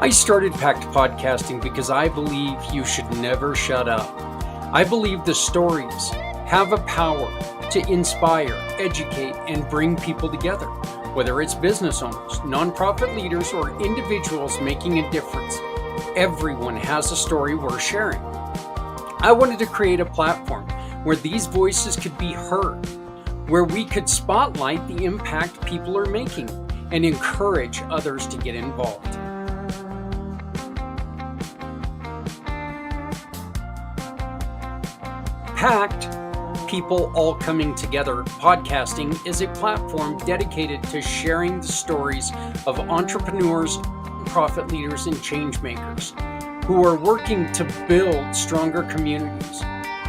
I started Pact Podcasting because I believe you should never shut up. I believe the stories have a power to inspire, educate, and bring people together. Whether it's business owners, nonprofit leaders, or individuals making a difference, everyone has a story worth sharing. I wanted to create a platform where these voices could be heard, where we could spotlight the impact people are making and encourage others to get involved. Pact, people all coming together. Podcasting is a platform dedicated to sharing the stories of entrepreneurs, profit leaders, and change makers who are working to build stronger communities.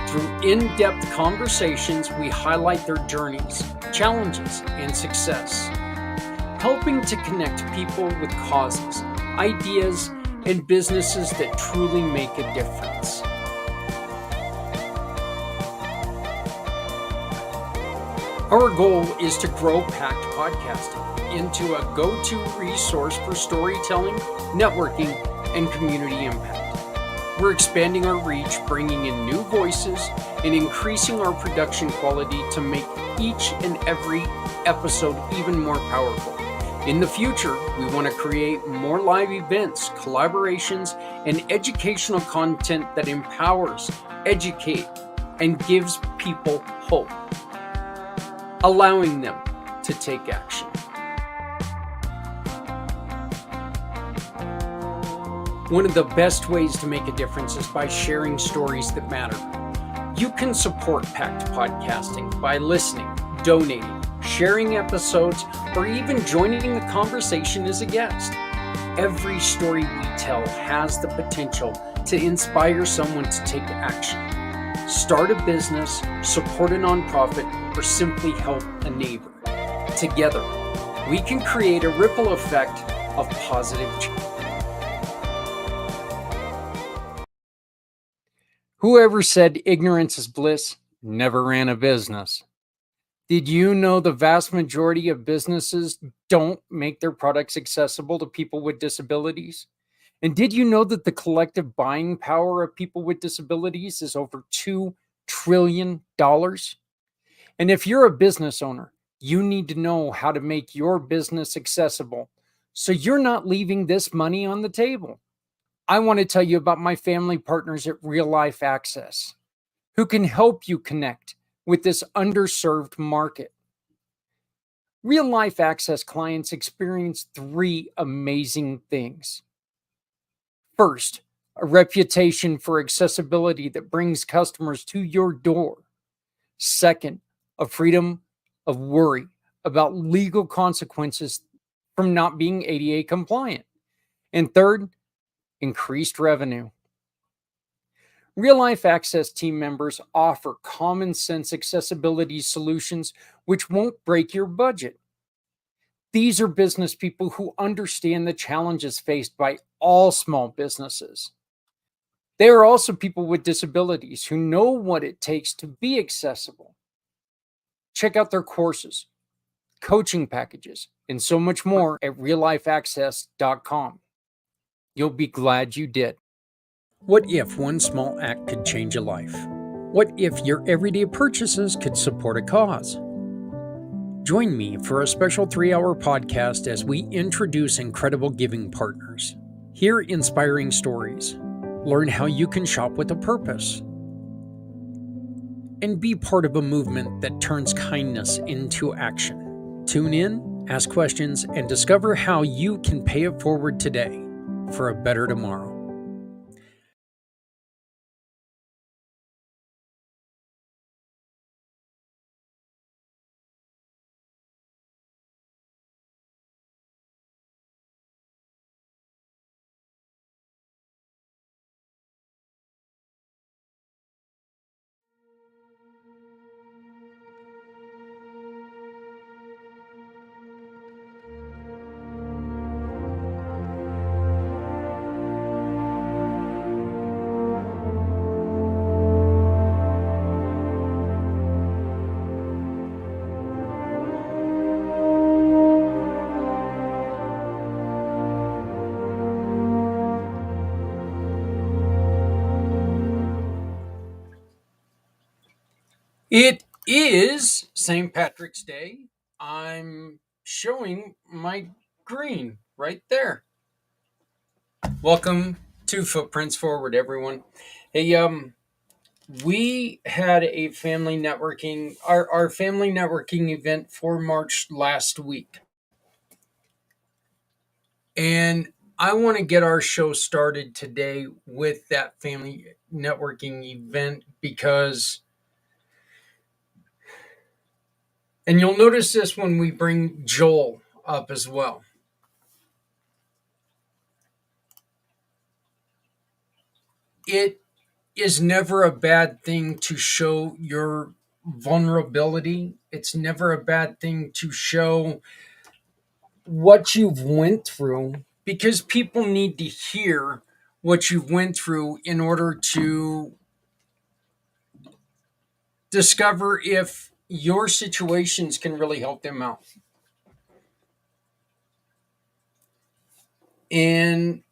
Through in-depth conversations, we highlight their journeys, challenges, and success, helping to connect people with causes, ideas, and businesses that truly make a difference. Our goal is to grow Pact Podcasting into a go-to resource for storytelling, networking, and community impact. We're expanding our reach, bringing in new voices, and increasing our production quality to make each and every episode even more powerful. In the future, we want to create more live events, collaborations, and educational content that empowers, educates, and gives people hope, allowing them to take action. One of the best ways to make a difference is by sharing stories that matter. You can support Pact Podcasting by listening, donating, sharing episodes, or even joining the conversation as a guest. Every story we tell has the potential to inspire someone to take action, start a business, support a nonprofit, or simply help a neighbor. Together, we can create a ripple effect of positive change. Whoever said ignorance is bliss never ran a business. Did you know the vast majority of businesses don't make their products accessible to people with disabilities? And did you know that the collective buying power of people with disabilities is over $2 trillion? And if you're a business owner, you need to know how to make your business accessible so you're not leaving this money on the table. I want to tell you about my family partners at Real Life Access, who can help you connect with this underserved market. Real Life Access clients experience three amazing things. First, a reputation for accessibility that brings customers to your door. Second, a freedom of worry about legal consequences from not being ADA compliant. And third, increased revenue. Real Life Access team members offer common sense accessibility solutions which won't break your budget. These are business people who understand the challenges faced by all small businesses. They are also people with disabilities who know what it takes to be accessible. Check out their courses, coaching packages, and so much more at reallifeaccess.com. You'll be glad you did. What if one small act could change a life? What if your everyday purchases could support a cause? Join me for a special 3-hour podcast as we introduce incredible giving partners. Hear inspiring stories. Learn how you can shop with a purpose. And be part of a movement that turns kindness into action. Tune in, ask questions, and discover how you can pay it forward today for a better tomorrow. It is St. Patrick's Day. I'm showing my green right there. Welcome to Footprints Forward, everyone. Hey, we had a family networking, our family networking event for March last week. And I want to get our show started today with that family networking event because, and you'll notice this when we bring Joel up as well. It is never a bad thing to show your vulnerability. It's never a bad thing to show what you've went through because people need to hear what you've went through in order to discover if your situations can really help them out. And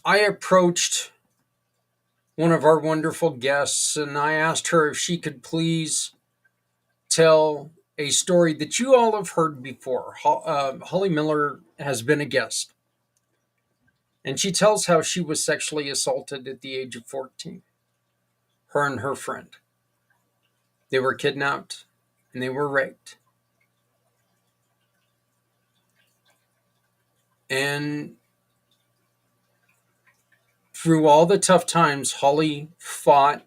I approached one of our wonderful guests and I asked her if she could please tell a story that you all have heard before. Holly Miller has been a guest, and she tells how she was sexually assaulted at the age of 14. Her and her friend. They were kidnapped and they were raped. And through all the tough times, Holly fought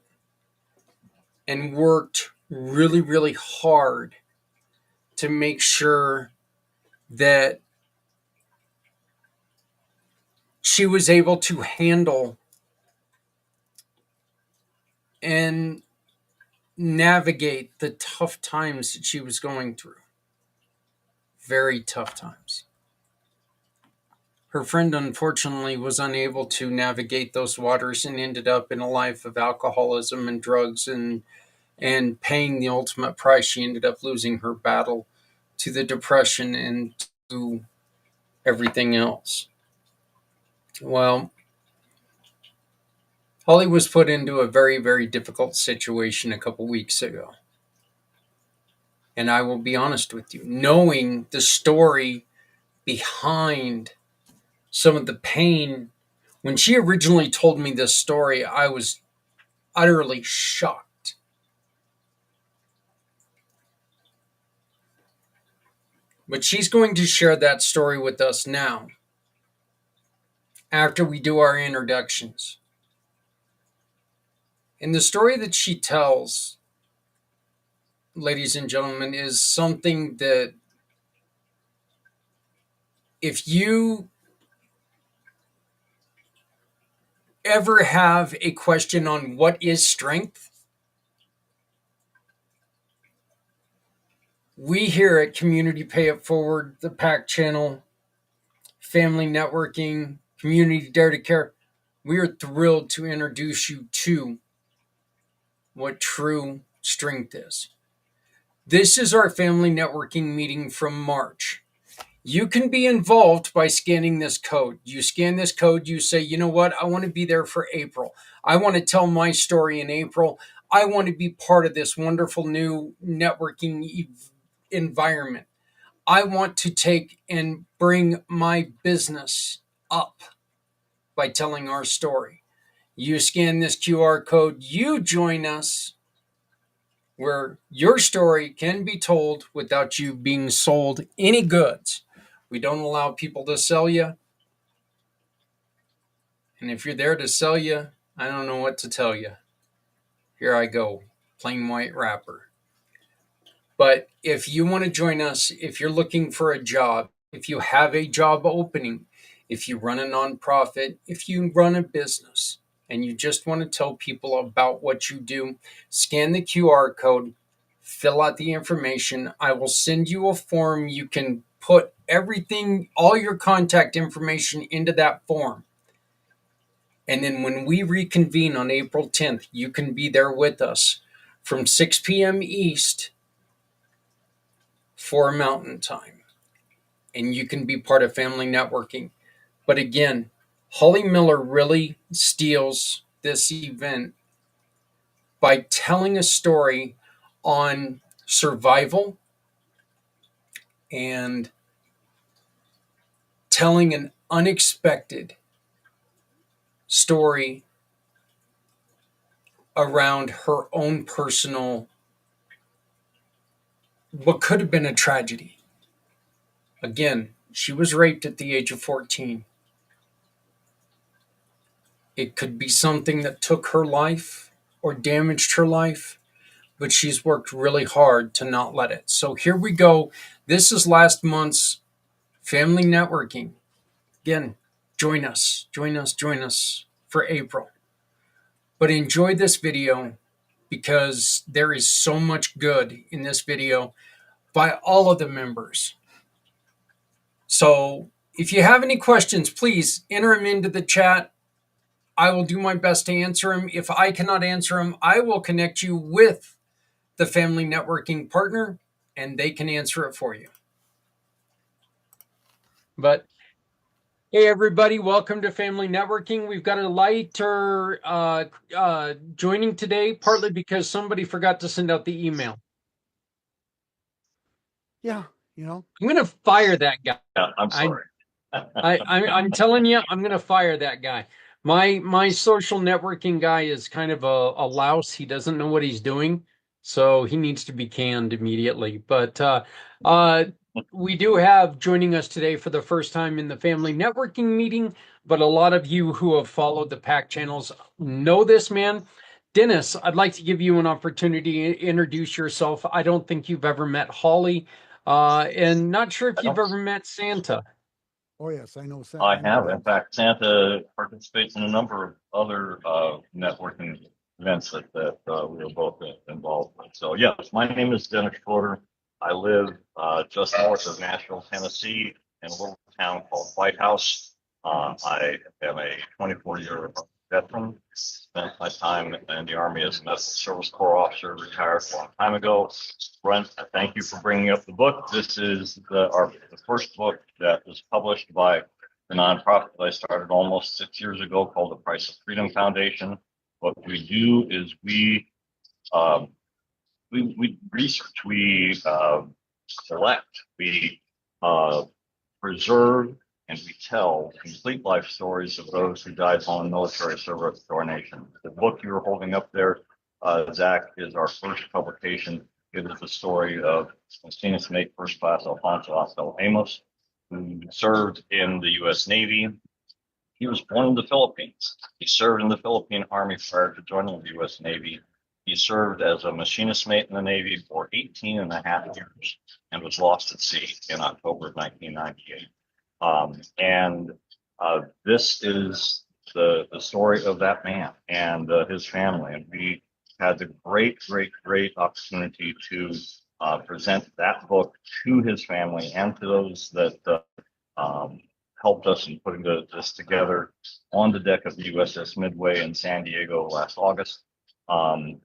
and worked really, really hard to make sure that she was able to handle and navigate the tough times that she was going through. Very tough times. Her friend, unfortunately, was unable to navigate those waters and ended up in a life of alcoholism and drugs and paying the ultimate price. She ended up losing her battle to the depression and to everything else. Well, Holly was put into a very, very difficult situation a couple weeks ago. And I will be honest with you, knowing the story behind some of the pain, when she originally told me this story, I was utterly shocked. But she's going to share that story with us now after we do our introductions. And the story that she tells, ladies and gentlemen, is something that if you ever have a question on what is strength, we here at Community Pay It Forward, the PAC channel, family networking, community dare to care, we are thrilled to introduce you to what true strength is. This is our family networking meeting from March. You can be involved by scanning this code. You scan this code, you say, you know what, I want to be there for April. I want to tell my story in April. I want to be part of this wonderful new networking environment. I want to take and bring my business up by telling our story. You scan this QR code, you join us where your story can be told without you being sold any goods. We don't allow people to sell you. And if you're there to sell you, I don't know what to tell you. Here I go, plain white wrapper. But if you want to join us, if you're looking for a job, if you have a job opening, if you run a nonprofit, if you run a business, and you just want to tell people about what you do, scan the QR code, fill out the information. I will send you a form. You can put everything, all your contact information into that form. And then when we reconvene on April 10th, you can be there with us from 6 p.m. East for Mountain Time. And you can be part of family networking. But again, Holly Miller really steals this event by telling a story on survival and telling an unexpected story around her own personal, what could have been a tragedy. Again, she was raped at the age of 14. It could be something that took her life or damaged her life, but she's worked really hard to not let it. So here we go. This is last month's family networking. Again, join us, join us, join us for April. But enjoy this video because there is so much good in this video by all of the members. So if you have any questions, please enter them into the chat. I will do my best to answer them. If I cannot answer them, I will connect you with the family networking partner and they can answer it for you. But hey, everybody, welcome to Family Networking. We've got a lighter joining today, partly because somebody forgot to send out the email. Yeah, you know. I'm going to fire that guy. Yeah, I'm sorry. I'm telling you, I'm going to fire that guy. My social networking guy is kind of a louse. He doesn't know what he's doing, so he needs to be canned immediately. But we do have joining us today for the first time in the family networking meeting. But a lot of you who have followed the PAC channels know this man. Dennis, I'd like to give you an opportunity to introduce yourself. I don't think you've ever met Holly, and not sure if you've ever met Santa. Oh yes, I know Santa. I have. In fact, Santa participates in a number of other networking events that we are both involved with. So yes, my name is Dennis Schroeder. I live just north of Nashville, Tennessee, in a little town called White House. I am a 24-year veteran. Spent my time in the Army as a medical service corps officer, retired a long time ago. Brent, thank you for bringing up the book. This is the first book that was published by the nonprofit that I started almost 6 years ago called the Price of Freedom Foundation. What we do is we research, we select, we preserve, and we tell complete life stories of those who died on military service to our nation. The book you're holding up there, Zach, is our first publication. It is the story of Machinist Mate First Class Alfonso Ostel Amos, who served in the U.S. Navy. He was born in the Philippines. He served in the Philippine Army prior to joining the U.S. Navy. He served as a machinist mate in the Navy for 18 and a half years and was lost at sea in October of 1998. This is the story of that man and his family. And we had the great opportunity to present that book to his family and to those that helped us in putting this together on the deck of the USS Midway in San Diego last August,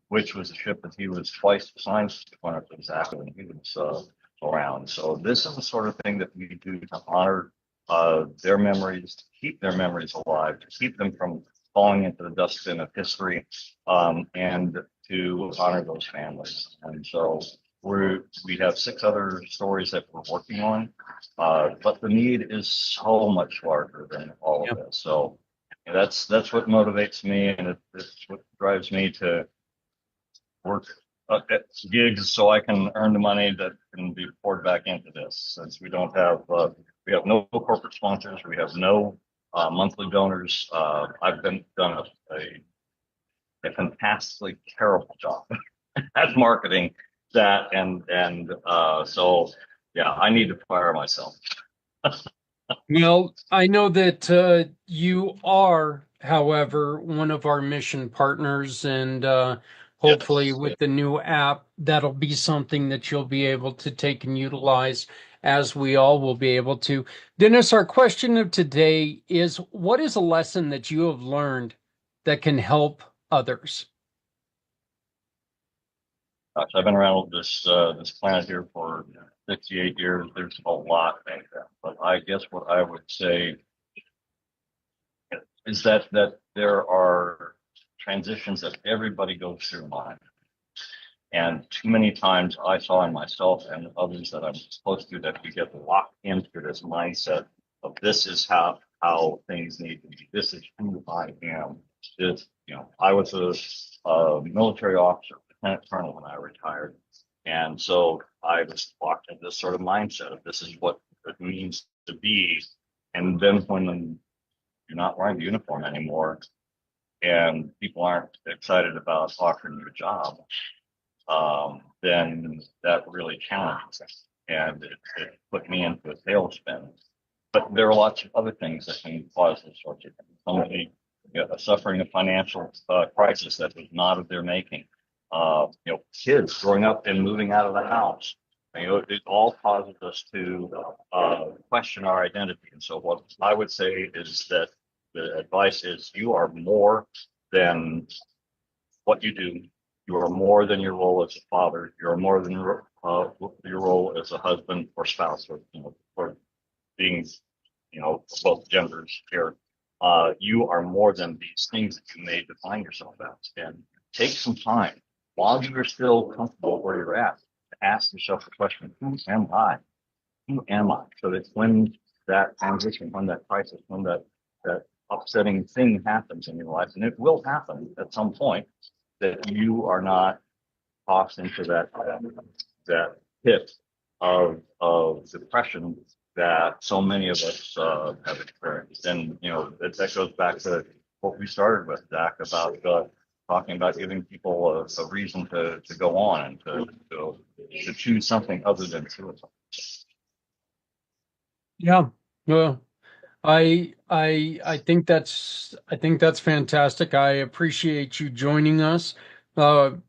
which was a ship that he was twice assigned to when it was active and he was around. So this is the sort of thing that we do to honor their memories, to keep their memories alive, to keep them from falling into the dustbin of history, and to honor those families. And so we have 6 other stories that we're working on, but the need is so much larger than all of this. So that's what motivates me, and it's what drives me to work at gigs so I can earn the money that can be poured back into this. Since we don't have, we have no corporate sponsors, we have no monthly donors. I've done a fantastically terrible job at marketing that, and so yeah, I need to fire myself. Well, I know that you are, however, one of our mission partners, and hopefully Yes. with the new app, that'll be something that you'll be able to take and utilize, as we all will be able to. Dennis, our question of today is, what is a lesson that you have learned that can help others? Gosh, I've been around this planet here for 68 years. There's a lot like that, but I guess what I would say is that there are transitions that everybody goes through in life, And too many times I saw in myself and others that I'm close to that we get locked into this mindset of this is how things need to be. This is who I am. This, I was a military officer, lieutenant colonel when I retired. And so I was locked into this sort of mindset of this is what it means to be. And then when you're not wearing the uniform anymore and people aren't excited about offering you a job, then that really challenges us. And it put me into a tailspin. But there are lots of other things that can cause this sort of thing. Somebody suffering a financial crisis that was not of their making. Kids growing up and moving out of the house. It all causes us to question our identity. And so what I would say is that the advice is you are more than what you do. You are more than your role as a father. You are more than your role as a husband or spouse, or being, both genders here. You are more than these things that you may define yourself as. And take some time while you are still comfortable where you're at to ask yourself the question, who am I? Who am I? So that when that transition, when that crisis, when that upsetting thing happens in your life, and it will happen at some point, that you are not tossed into that pit of depression that so many of us have experienced. And that goes back to what we started with, Zach, about talking about giving people a reason to go on and to choose something other than suicide. Yeah. Well, I think that's fantastic. I appreciate you joining us.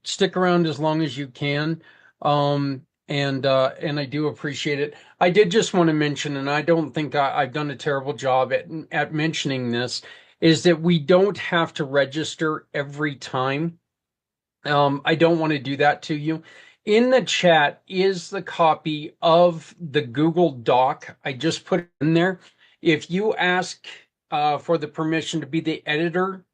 Stick around as long as you can. And I do appreciate it. I did just want to mention, and I don't think I've done a terrible job at mentioning this, is that we don't have to register every time. I don't want to do that to you. In the chat is the copy of the Google Doc. I just put it in there. If you ask for the permission to be the editor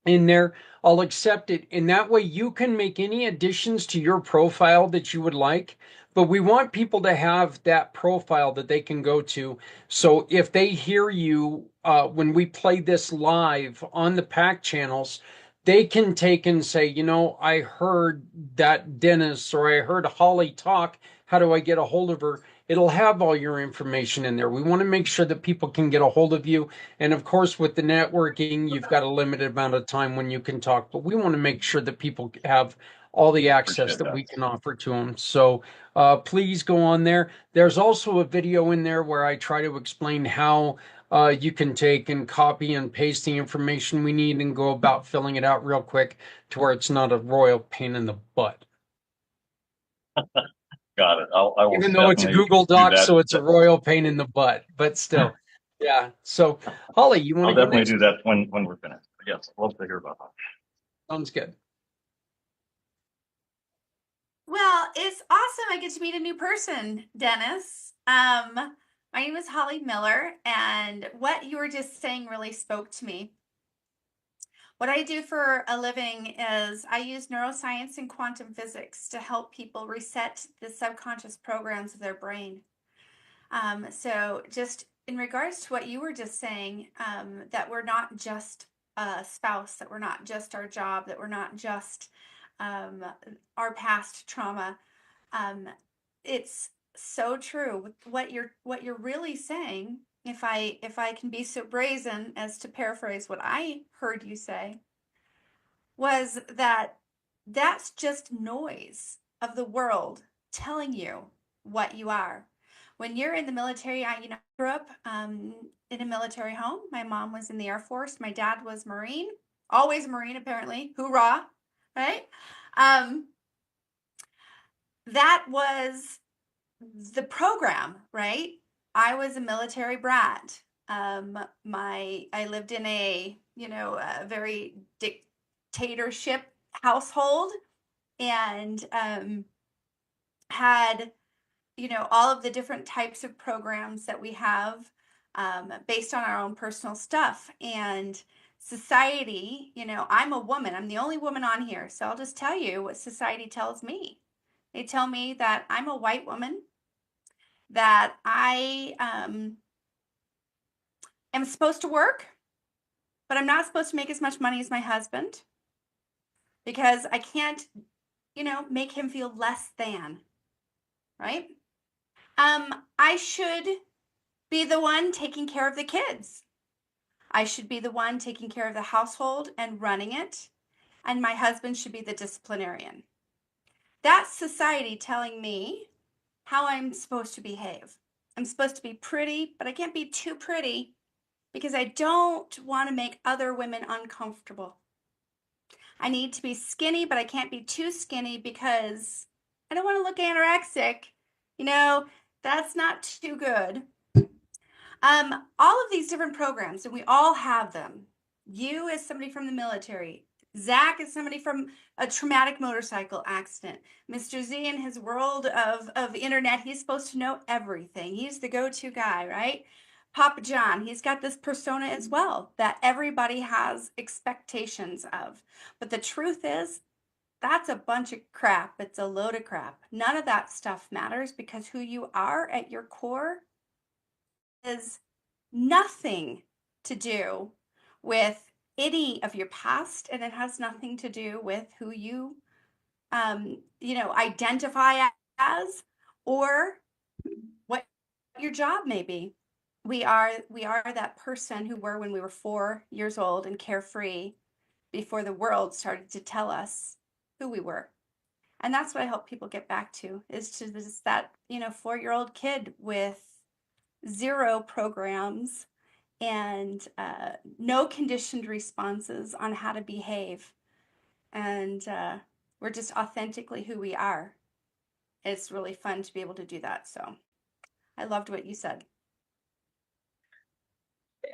in there, I'll accept it. And that way you can make any additions to your profile that you would like. But we want people to have that profile that they can go to. So if they hear you when we play this live on the PAC channels, they can take and say, I heard that Dennis or I heard Holly talk. How do I get a hold of her? It'll have all your information in there. We want to make sure that people can get a hold of you. And of course, with the networking, you've got a limited amount of time when you can talk, but we want to make sure that people have all the access Appreciate that that. we can offer to them. So please go on there. There's also a video in there where I try to explain how you can take and copy and paste the information we need and go about filling it out real quick to where it's not a royal pain in the butt. Got it. I will Even though it's a definitely Google do Doc, that. so it's a royal pain in the butt, but still. Yeah. So, Holly, you want I'll to go definitely next? do that when we're finished. Yes, I'd love to hear about that. Sounds good. Well, it's awesome. I get to meet a new person, Dennis. My name is Holly Miller, and what you were just saying really spoke to me. What I do for a living is I use neuroscience and quantum physics to help people reset the subconscious programs of their brain. So just in regards to what you were just saying, that we're not just a spouse, that we're not just our job, that we're not just our past trauma. It's so true. What you're really saying, if I can be so brazen as to paraphrase what I heard you say, was that that's just noise of the world telling you what you are. When you're in the military, I grew up in a military home. My mom was in the Air Force. My dad was Marine, always Marine apparently. Hoorah, right? That was the program, right? I was a military brat. I lived in a very dictatorship household, and had all of the different types of programs that we have based on our own personal stuff. And society, I'm a woman. I'm the only woman on here. So I'll just tell you what society tells me. They tell me that I'm a white woman, that I am supposed to work, but I'm not supposed to make as much money as my husband because I can't, make him feel less than, right? I should be the one taking care of the kids. I should be the one taking care of the household and running it. And my husband should be the disciplinarian. That's society telling me how I'm supposed to behave. I'm supposed to be pretty, but I can't be too pretty because I don't want to make other women uncomfortable. I need to be skinny, but I can't be too skinny because I don't want to look anorexic. That's not too good. All of these different programs, and we all have them. You as somebody from the military, Zach is somebody from a traumatic motorcycle accident. Mr. Z in his world of internet, he's supposed to know everything. He's the go-to guy, right? Papa John, he's got this persona as well that everybody has expectations of. But the truth is, that's a bunch of crap. It's a load of crap. None of that stuff matters because who you are at your core is nothing to do with any of your past, and it has nothing to do with who you identify as or what your job may be. We are that person who were when we were 4 years old and carefree before the world started to tell us who we were. And that's what I help people get back to, is to that 4-year-old kid with 0 programs and no conditioned responses on how to behave. And we're just authentically who we are. It's really fun to be able to do that. So I loved what you said.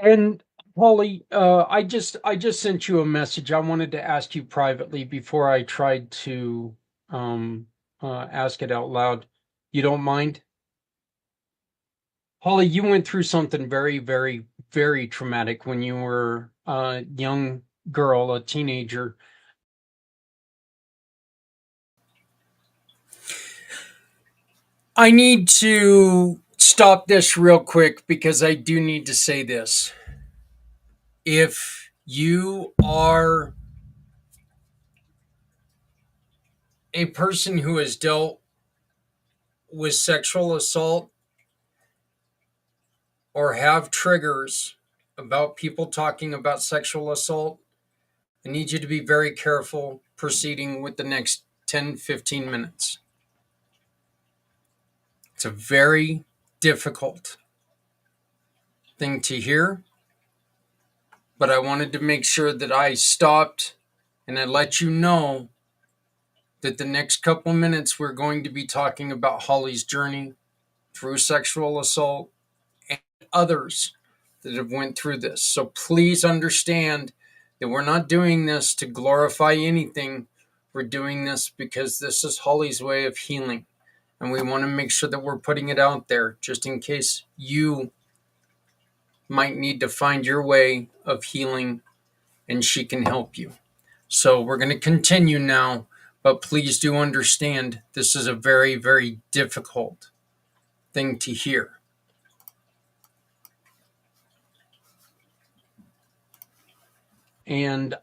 And Holly, I just sent you a message. I wanted to ask you privately before I tried to ask it out loud. You don't mind? Holly, you went through something very, very, very traumatic when you were a young girl, a teenager. I need to stop this real quick because I do need to say this. If you are a person who has dealt with sexual assault or have triggers about people talking about sexual assault, I need you to be very careful proceeding with the next 10, 15 minutes. It's a very difficult thing to hear, but I wanted to make sure that I stopped and I let you know that the next couple minutes we're going to be talking about Holly's journey through sexual assault and others that have went through this. So please understand that we're not doing this to glorify anything. We're doing this because this is Holly's way of healing. And we want to make sure that we're putting it out there just in case you might need to find your way of healing and she can help you. So we're going to continue now, but please do understand this is a very, very difficult thing to hear. And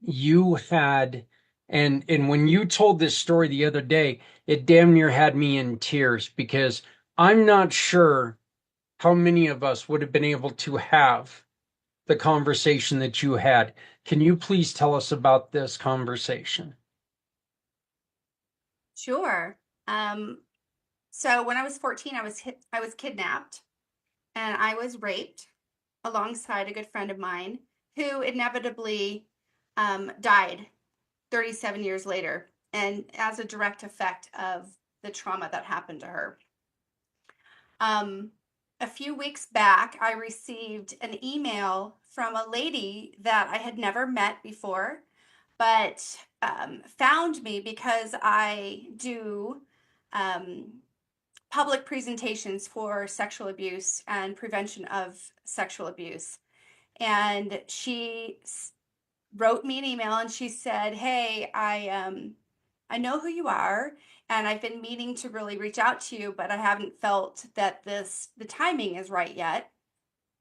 you had, and when you told this story the other day, it damn near had me in tears because I'm not sure how many of us would have been able to have the conversation that you had. Can you please tell us about this conversation? Sure. So when I was 14, I was kidnapped and I was raped alongside a good friend of mine who inevitably died 37 years later, and as a direct effect of the trauma that happened to her. A few weeks back, I received an email from a lady that I had never met before, but found me because I do public presentations for sexual abuse and prevention of sexual abuse. And she wrote me an email and she said, "Hey, I know who you are, and I've been meaning to really reach out to you, but I haven't felt that the timing is right yet.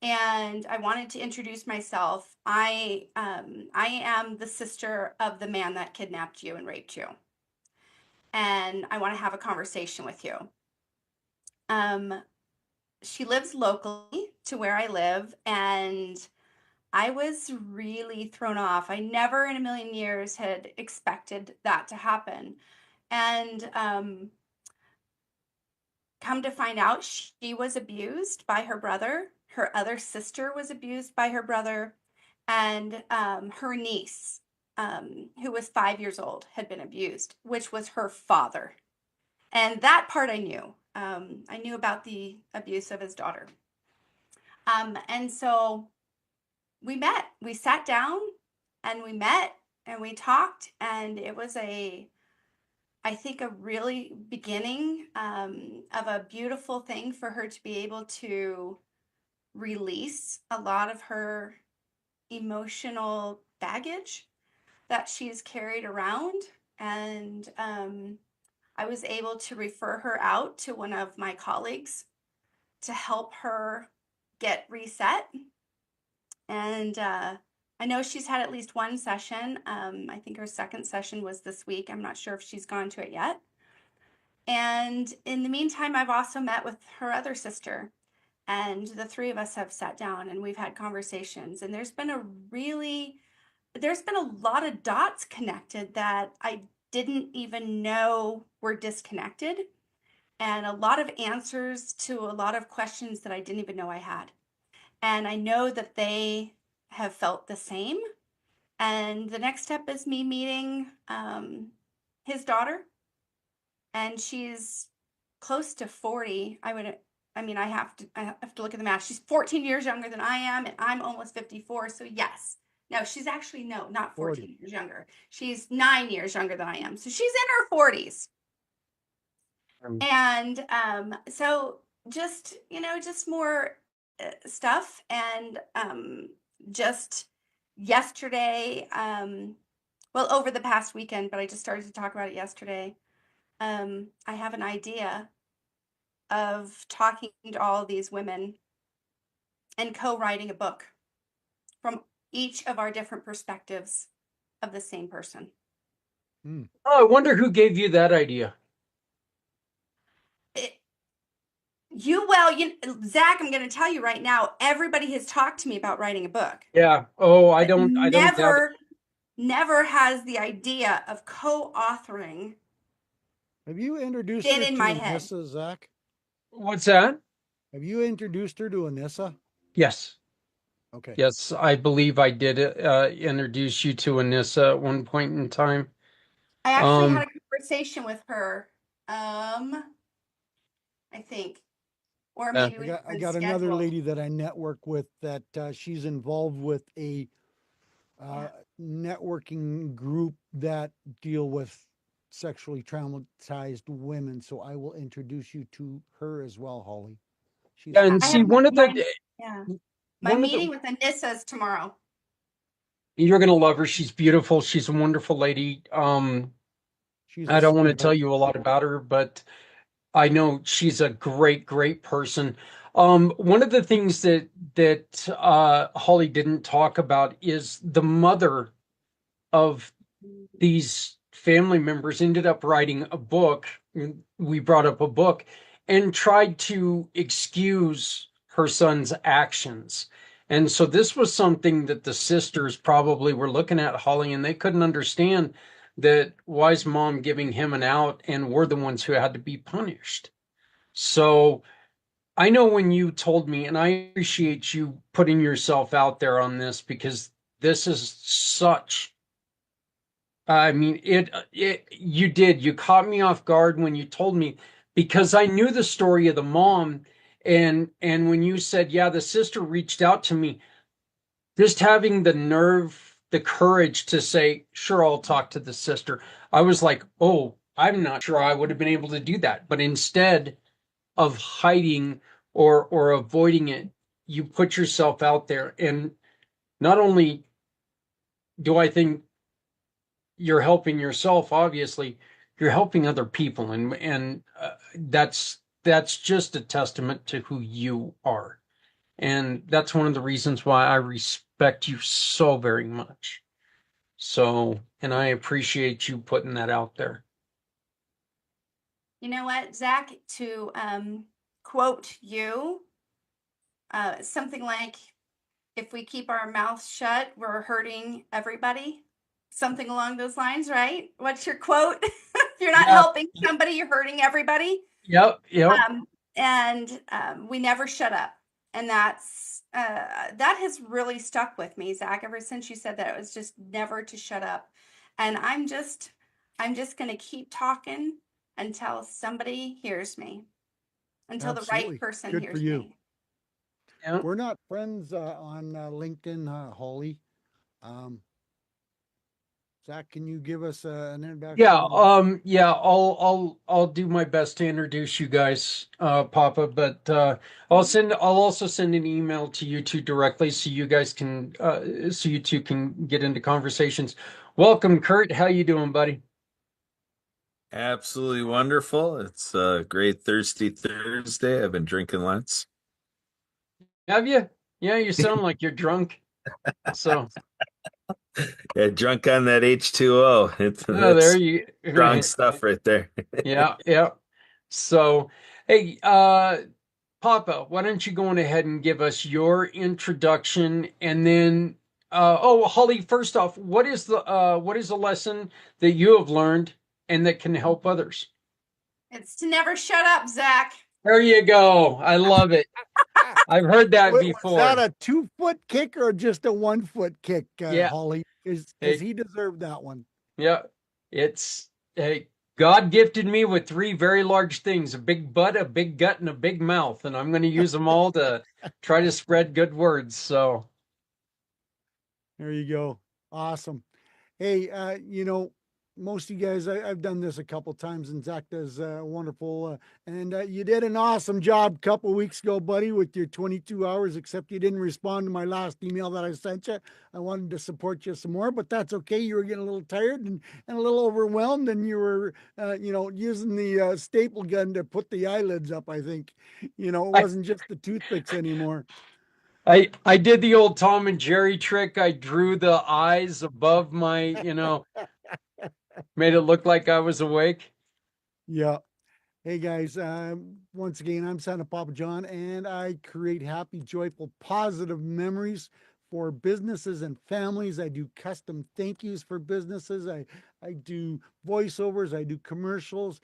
And I wanted to introduce myself. I am the sister of the man that kidnapped you and raped you, and I want to have a conversation with you." Um, she lives locally to where I live, and I was really thrown off. I never in a million years had expected that to happen. And come to find out, she was abused by her brother. Her other sister was abused by her brother. And her niece, who was 5 years old, had been abused, which was her father. And that part I knew. I knew about the abuse of his daughter. And so we met. We sat down and we met and we talked, and it was I think a really beginning of a beautiful thing for her to be able to release a lot of her emotional baggage that she's carried around. And I was able to refer her out to one of my colleagues to help her get reset. And I know she's had at least one session. I think her second session was this week. I'm not sure if she's gone to it yet. And in the meantime, I've also met with her other sister, and the three of us have sat down and we've had conversations. And there's been a lot of dots connected that I didn't even know were disconnected, and a lot of answers to a lot of questions that I didn't even know I had. And I know that they have felt the same. And the next step is me meeting his daughter, and she's close to 40. I have to look at the math. She's 14 years younger than I am, and I'm almost 54. So yes. No, she's actually not 14 40. years younger. She's 9 years younger than I am. So she's in her 40s. And so just more stuff. And just yesterday, well, over the past weekend, but I just started to talk about it yesterday. I have an idea of talking to all these women and co-writing a book from each of our different perspectives of the same person. Hmm. Oh, I wonder who gave you that idea. Zach, I'm going to tell you right now, everybody has talked to me about writing a book. Yeah. Oh, I But don't doubt it. never has the idea of co-authoring Have you introduced been her in to my head. Anissa, Zach? What's that? Have you introduced her to Anissa? Yes. Okay. Yes, I believe I did introduce you to Anissa at one point in time. I actually had Um, a conversation with her, I think, or uh, maybe I we got I haven't got another scheduled. lady that I network with that she's involved with a Yeah. networking group that deal with sexually traumatized women. So I will introduce you to her as well, Holly. She's and I see, have phenomenal. my one of the meeting with Anissa is tomorrow. you're gonna love her. She's beautiful. She's a wonderful lady. She's a I don't want to tell sweetheart. you a lot about her, but I know she's a great, great person. One of the things that Holly didn't talk about is the mother of these family members ended up writing a book. We brought up a book and tried to excuse her son's actions. And so this was something that the sisters probably were looking at, Holly, and they couldn't understand that why is mom giving him an out and we're the ones who had to be punished. So I know when you told me, and I appreciate you putting yourself out there on this because this is such I mean, you caught me off guard when you told me because I knew the story of the mom and when you said, yeah, the sister reached out to me, just having the nerve, the courage to say, sure, I'll talk to the sister. I was like, oh, I'm not sure I would have been able to do that. But instead of hiding or avoiding it, you put yourself out there. And not only do I think you're helping yourself, obviously, you're helping other people, and that's just a testament to who you are. And that's one of the reasons why I respect you so very much. So, and I appreciate you putting that out there. You know what, Zach, to quote you, something like, if we keep our mouths shut, we're hurting everybody. Something along those lines, right? What's your quote? If you're not Yeah, helping somebody, you're hurting everybody. yep. And we never shut up. And that has really stuck with me, Zach, ever since you said that. It was just never to shut up. And I'm just going to keep talking until somebody hears me, until the right Absolutely. person Good for hears you. me. Yeah. We're not friends on LinkedIn, Holly. Um, Zach, can you give us an Yeah, introduction? yeah, I'll do my best to introduce you guys, Papa, but I'll also send an email to you two directly so you guys can so you two can get into conversations. Welcome, Kurt. How you doing, buddy? Absolutely wonderful. It's a great thirsty Thursday. I've been drinking lots. Have you? Yeah, you sound like you're drunk. So, Yeah, drunk on that H2O. oh, there That's you strong stuff right there. Yeah, yeah. So, hey, Papa, why don't you go on ahead and give us your introduction and then oh, Holly, first off, what is a lesson that you have learned and that can help others? It's to never shut up, Zach. There you go. I love it. I've heard that Was that before. a 2 foot kick or just a 1 foot kick, Yeah. Holly? Because Hey, he deserved that one. yeah. It's hey, God gifted me with three very large things, a big butt, a big gut, and a big mouth, and I'm going to use them all to try to spread good words. So, There you go. Awesome. Hey, most of you guys, I've done this a couple times, and Zach does wonderful. And you did an awesome job a couple weeks ago, buddy, with your 22 hours. Except you didn't respond to my last email that I sent you. I wanted to support you some more, but that's okay. You were getting a little tired and a little overwhelmed, and you were, using the staple gun to put the eyelids up. I think, it I wasn't just the toothpicks anymore. I did the old Tom and Jerry trick. I drew the eyes above my, made it look like I was awake. Yeah. Hey guys, once again, I'm Santa Papa John, and I create happy, joyful, positive memories for businesses and families. I do custom thank yous for businesses. I do voiceovers. I do commercials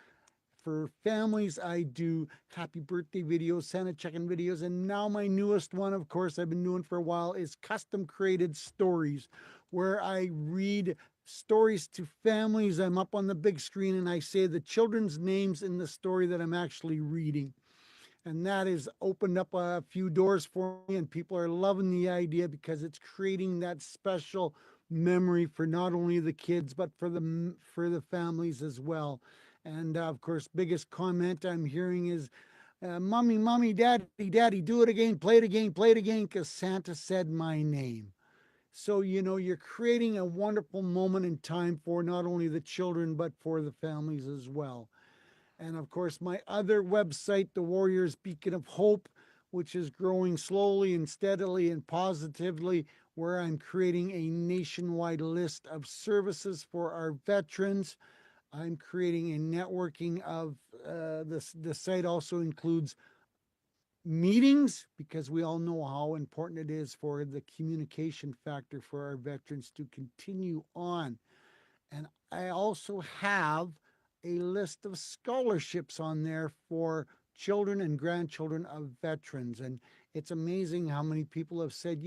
for families. I do happy birthday videos, Santa check-in videos, and now my newest one, of course, I've been doing for a while, is custom created stories, where I read stories to families. I'm up on the big screen and I say the children's names in the story that I'm actually reading. And that has opened up a few doors for me, and people are loving the idea because it's creating that special memory for not only the kids but for the families as well. And of course, biggest comment I'm hearing is, "Mommy, mommy, daddy, daddy, do it again, play it again, because Santa said my name." So, you're creating a wonderful moment in time for not only the children, but for the families as well. And of course, my other website, The Warriors Beacon of Hope, which is growing slowly and steadily and positively, where I'm creating a nationwide list of services for our veterans. I'm creating a networking of the site also includes meetings, because we all know how important it is for the communication factor for our veterans to continue on. And I also have a list of scholarships on there for children and grandchildren of veterans. And it's amazing how many people have said,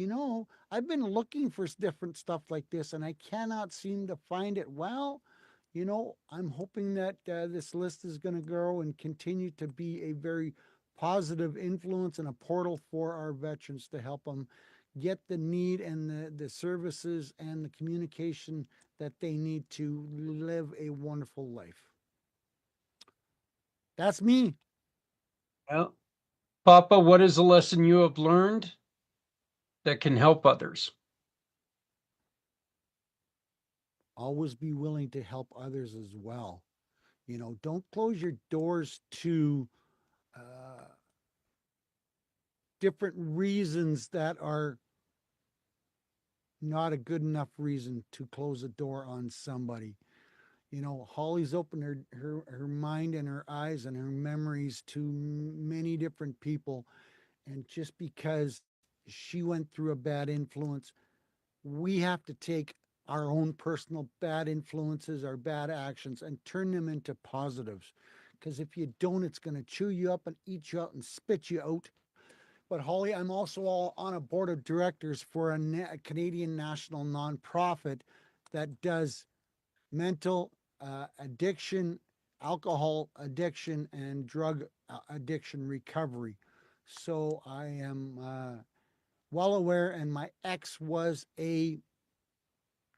I've been looking for different stuff like this and I cannot seem to find it. Well, I'm hoping that this list is going to grow and continue to be a very positive influence and a portal for our veterans to help them get the need and the services and the communication that they need to live a wonderful life. That's me. Well, Papa, what is a lesson you have learned that can help others? always be willing to help others as well. Don't close your doors to uh, different reasons that are not a good enough reason to close a door on somebody. Holly's opened her mind and her eyes and her memories to many different people. And just because she went through a bad influence, we have to take our own personal bad influences, our bad actions, and turn them into positives. Because if you don't, it's going to chew you up and eat you out and spit you out. But Holly, I'm also all on a board of directors for a Canadian national nonprofit that does mental addiction, alcohol addiction, and drug addiction recovery. So I am well aware, and my ex was a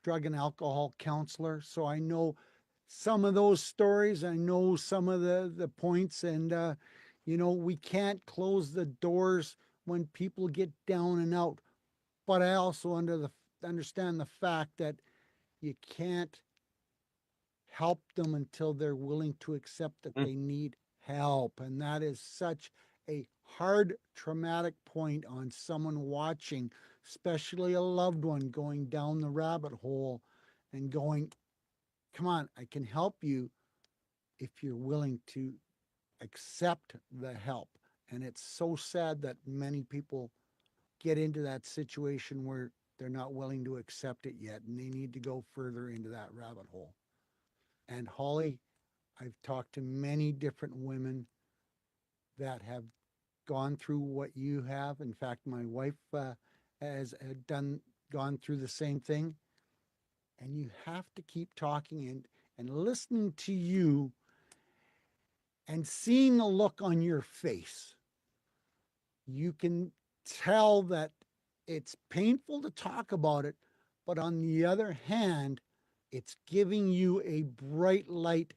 drug and alcohol counselor. So I know some of those stories. I know some of the points, and we can't close the doors when people get down and out. But I also understand the fact that you can't help them until they're willing to accept that Mm. they need help. And that is such a hard, traumatic point on someone watching, especially a loved one going down the rabbit hole and going, come on, I can help you if you're willing to accept the help. And it's so sad that many people get into that situation where they're not willing to accept it yet and they need to go further into that rabbit hole. And Holly, I've talked to many different women that have gone through what you have. In fact, my wife has gone through the same thing. And you have to keep talking and listening to you and seeing the look on your face. You can tell that it's painful to talk about it, but on the other hand, it's giving you a bright light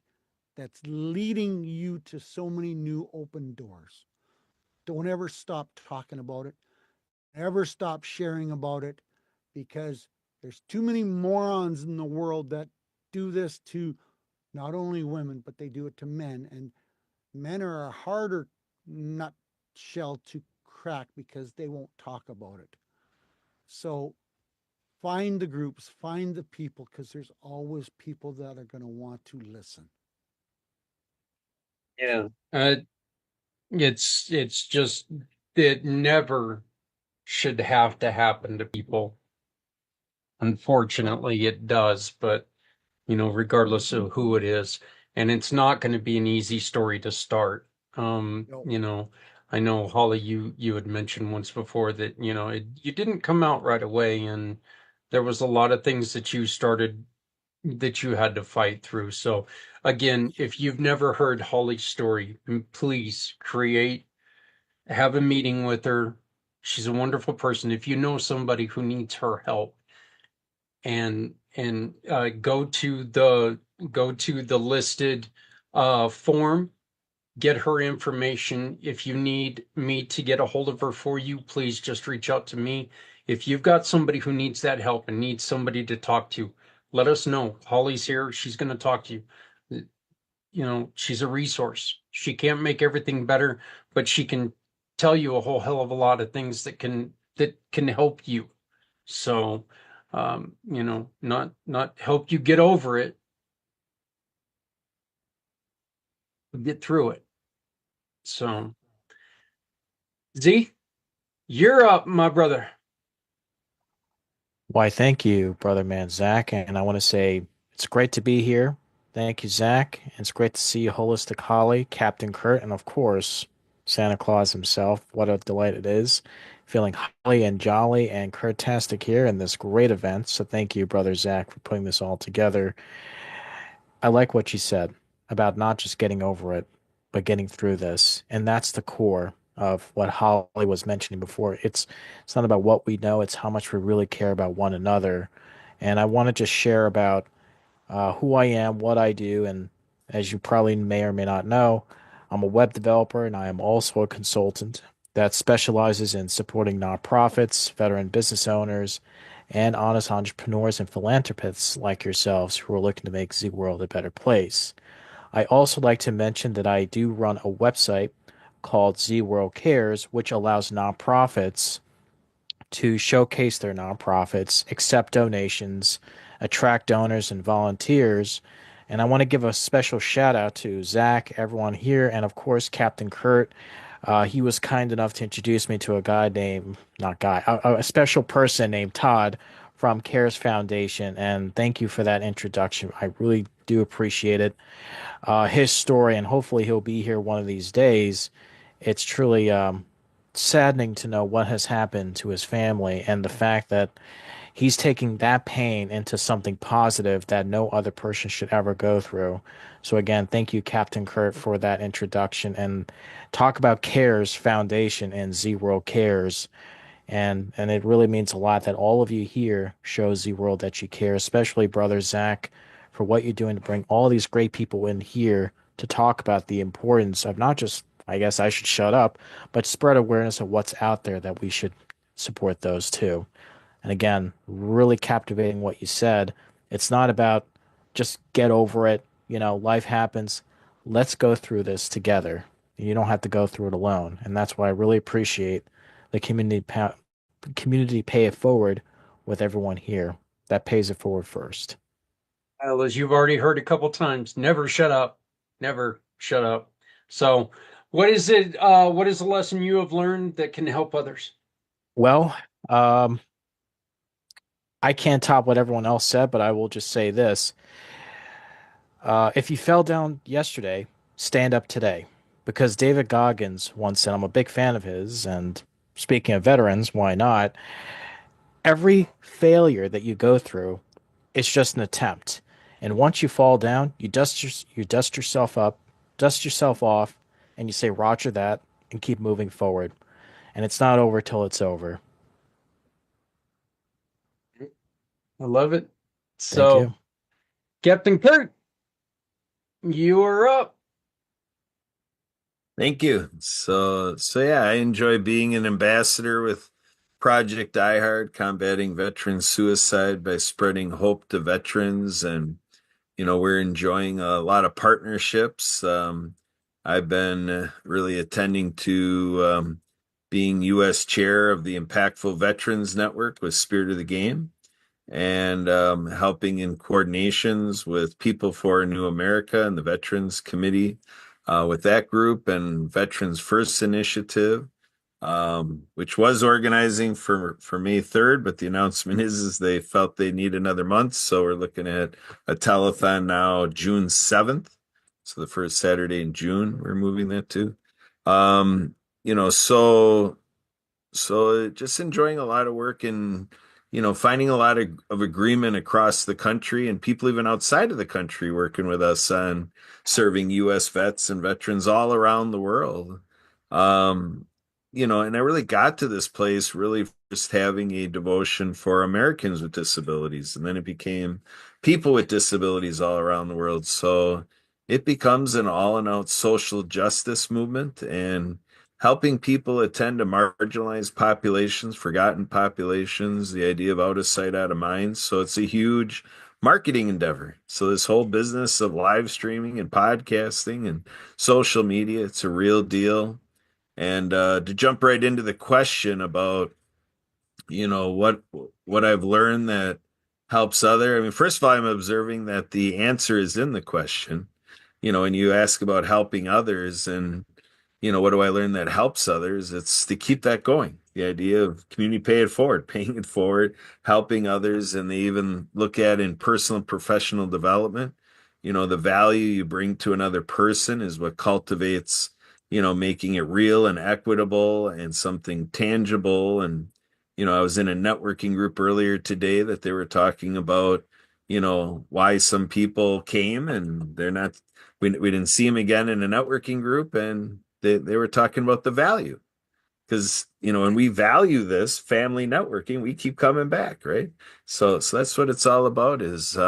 that's leading you to so many new open doors. Don't ever stop talking about it. Never stop sharing about it, because there's too many morons in the world that do this to not only women, but they do it to men. And men are a harder nutshell to crack because they won't talk about it. So find the groups, find the people, because there's always people that are going to want to listen. Yeah. It's just, it never should have to happen to people. Unfortunately, it does, but regardless of who it is, and it's not going to be an easy story to start. No, I know Holly, you had mentioned once before that you didn't come out right away, and there was a lot of things that you started that you had to fight through. So again, if you've never heard Holly's story, please have a meeting with her. She's a wonderful person. If you know somebody who needs her help, and go to the listed form, get her information. If you need me to get a hold of her for you, please just reach out to me. If you've got somebody who needs that help and needs somebody to talk to, let us know. Holly's here. She's going to talk to you. She's a resource. She can't make everything better, but she can tell you a whole hell of a lot of things that can help you. So, not help you get over it, but get through it. So, Z, you're up, my brother. Why, thank you, brother man Zach. And I want to say it's great to be here. Thank you, Zach. And it's great to see you, Holistic Holly, Captain Kurt, and of course, Santa Claus himself. What a delight it is. Feeling holly and jolly and Kurtastic here in this great event. So thank you, brother Zach, for putting this all together. I like what you said about not just getting over it, but getting through this. And that's the core of what Holly was mentioning before. It's not about what we know, it's how much we really care about one another. And I want to just share about who I am, what I do, and as you probably may or may not know, I'm a web developer and I am also a consultant that specializes in supporting nonprofits, veteran business owners, and honest entrepreneurs and philanthropists like yourselves who are looking to make Z World a better place. I also like to mention that I do run a website called Z World Cares, which allows nonprofits to showcase their nonprofits, accept donations, attract donors and volunteers. And I want to give a special shout out to Zach, everyone here, and of course, Captain Kurt. He was kind enough to introduce me to a guy named, not guy, a special person named Todd from CARES Foundation. And thank you for that introduction. I really do appreciate it. His story, and hopefully he'll be here one of these days. It's truly saddening to know what has happened to his family and the fact that he's taking that pain into something positive that no other person should ever go through. So again, thank you, Captain Kurt, for that introduction and talk about CARES Foundation and Z World Cares. And it really means a lot that all of you here show Z World that you care, especially brother Zach, for what you're doing to bring all these great people in here to talk about the importance of not just, I guess I should shut up, but spread awareness of what's out there that we should support those too. And again, really captivating what you said. It's not about just get over it. You know, life happens. Let's go through this together. You don't have to go through it alone. And that's why I really appreciate the community pay it forward with everyone here. That pays it forward first. Well, as you've already heard a couple times, never shut up. Never shut up. So, what is it? What is the lesson you have learned that can help others? Well, um, I can't top what everyone else said, but I will just say this. If you fell down yesterday, stand up today. Because David Goggins once said, I'm a big fan of his, and speaking of veterans, why not? Every failure that you go through, it's just an attempt. And once you fall down, you dust yourself up, dust yourself off, and you say Roger that and keep moving forward. And it's not over till it's over. I love it. Thank So, you. Captain Kurt, you are up. Thank you. So yeah, I enjoy being an ambassador with Project iHeart, combating veteran suicide by spreading hope to veterans. And, we're enjoying a lot of partnerships. I've been really attending to being U.S. chair of the Impactful Veterans Network with Spirit of the Game and helping in coordinations with People for a New America and the Veterans Committee with that group and Veterans First Initiative, which was organizing for May 3rd, but the announcement is they felt they need another month. So we're looking at a telethon now, June 7th. So the first Saturday in June, we're moving that to. Um, you know, so just enjoying a lot of work and finding a lot of agreement across the country and people even outside of the country working with us on serving U.S. vets and veterans all around the world. And I really got to this place really just having a devotion for Americans with disabilities, and then it became people with disabilities all around the world. So it becomes an all and out social justice movement and helping people attend to marginalized populations, forgotten populations, the idea of out of sight, out of mind. So it's a huge marketing endeavor. So this whole business of live streaming and podcasting and social media, it's a real deal. And to jump right into the question about, what I've learned that helps other. I mean, first of all, I'm observing that the answer is in the question. And you ask about helping others and what do I learn that helps others? It's to keep that going. The idea of community pay it forward, paying it forward, helping others. And they even look at in personal and professional development, the value you bring to another person is what cultivates, making it real and equitable and something tangible. And, I was in a networking group earlier today that they were talking about, why some people came and they're not, we didn't see them again in a networking group. And they were talking about the value because when we value this family networking, we keep coming back, right? So that's what it's all about is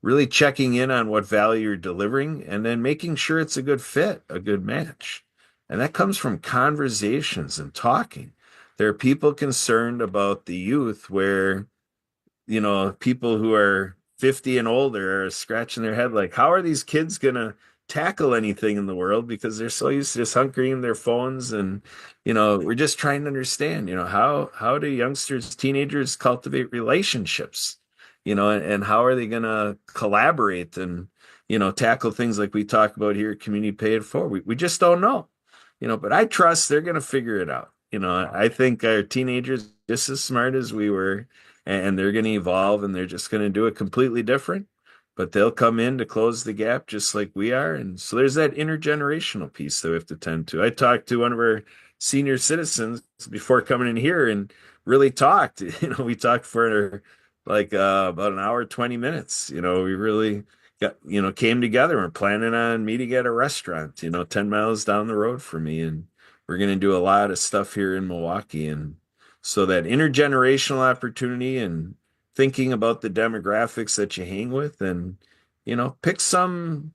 really checking in on what value you're delivering and then making sure it's a good fit, a good match. And that comes from conversations and talking. There are people concerned about the youth where people who are 50 and older are scratching their head like, how are these kids gonna tackle anything in the world because they're so used to just hunkering in their phones. And we're just trying to understand, how do youngsters, teenagers cultivate relationships, and how are they gonna collaborate and tackle things like we talk about here at Community Pay It Forward. We just don't know, but I trust they're gonna figure it out. I think our teenagers just as smart as we were, and they're going to evolve, and they're just going to do it completely different, but they'll come in to close the gap just like we are. And so there's that intergenerational piece that we have to tend to. I talked to one of our senior citizens before coming in here and really talked. We talked for like about an hour, 20 minutes. We really got, came together. We're planning on meeting at a restaurant, 10 miles down the road from me. And we're going to do a lot of stuff here in Milwaukee. And so that intergenerational opportunity and thinking about the demographics that you hang with, and pick some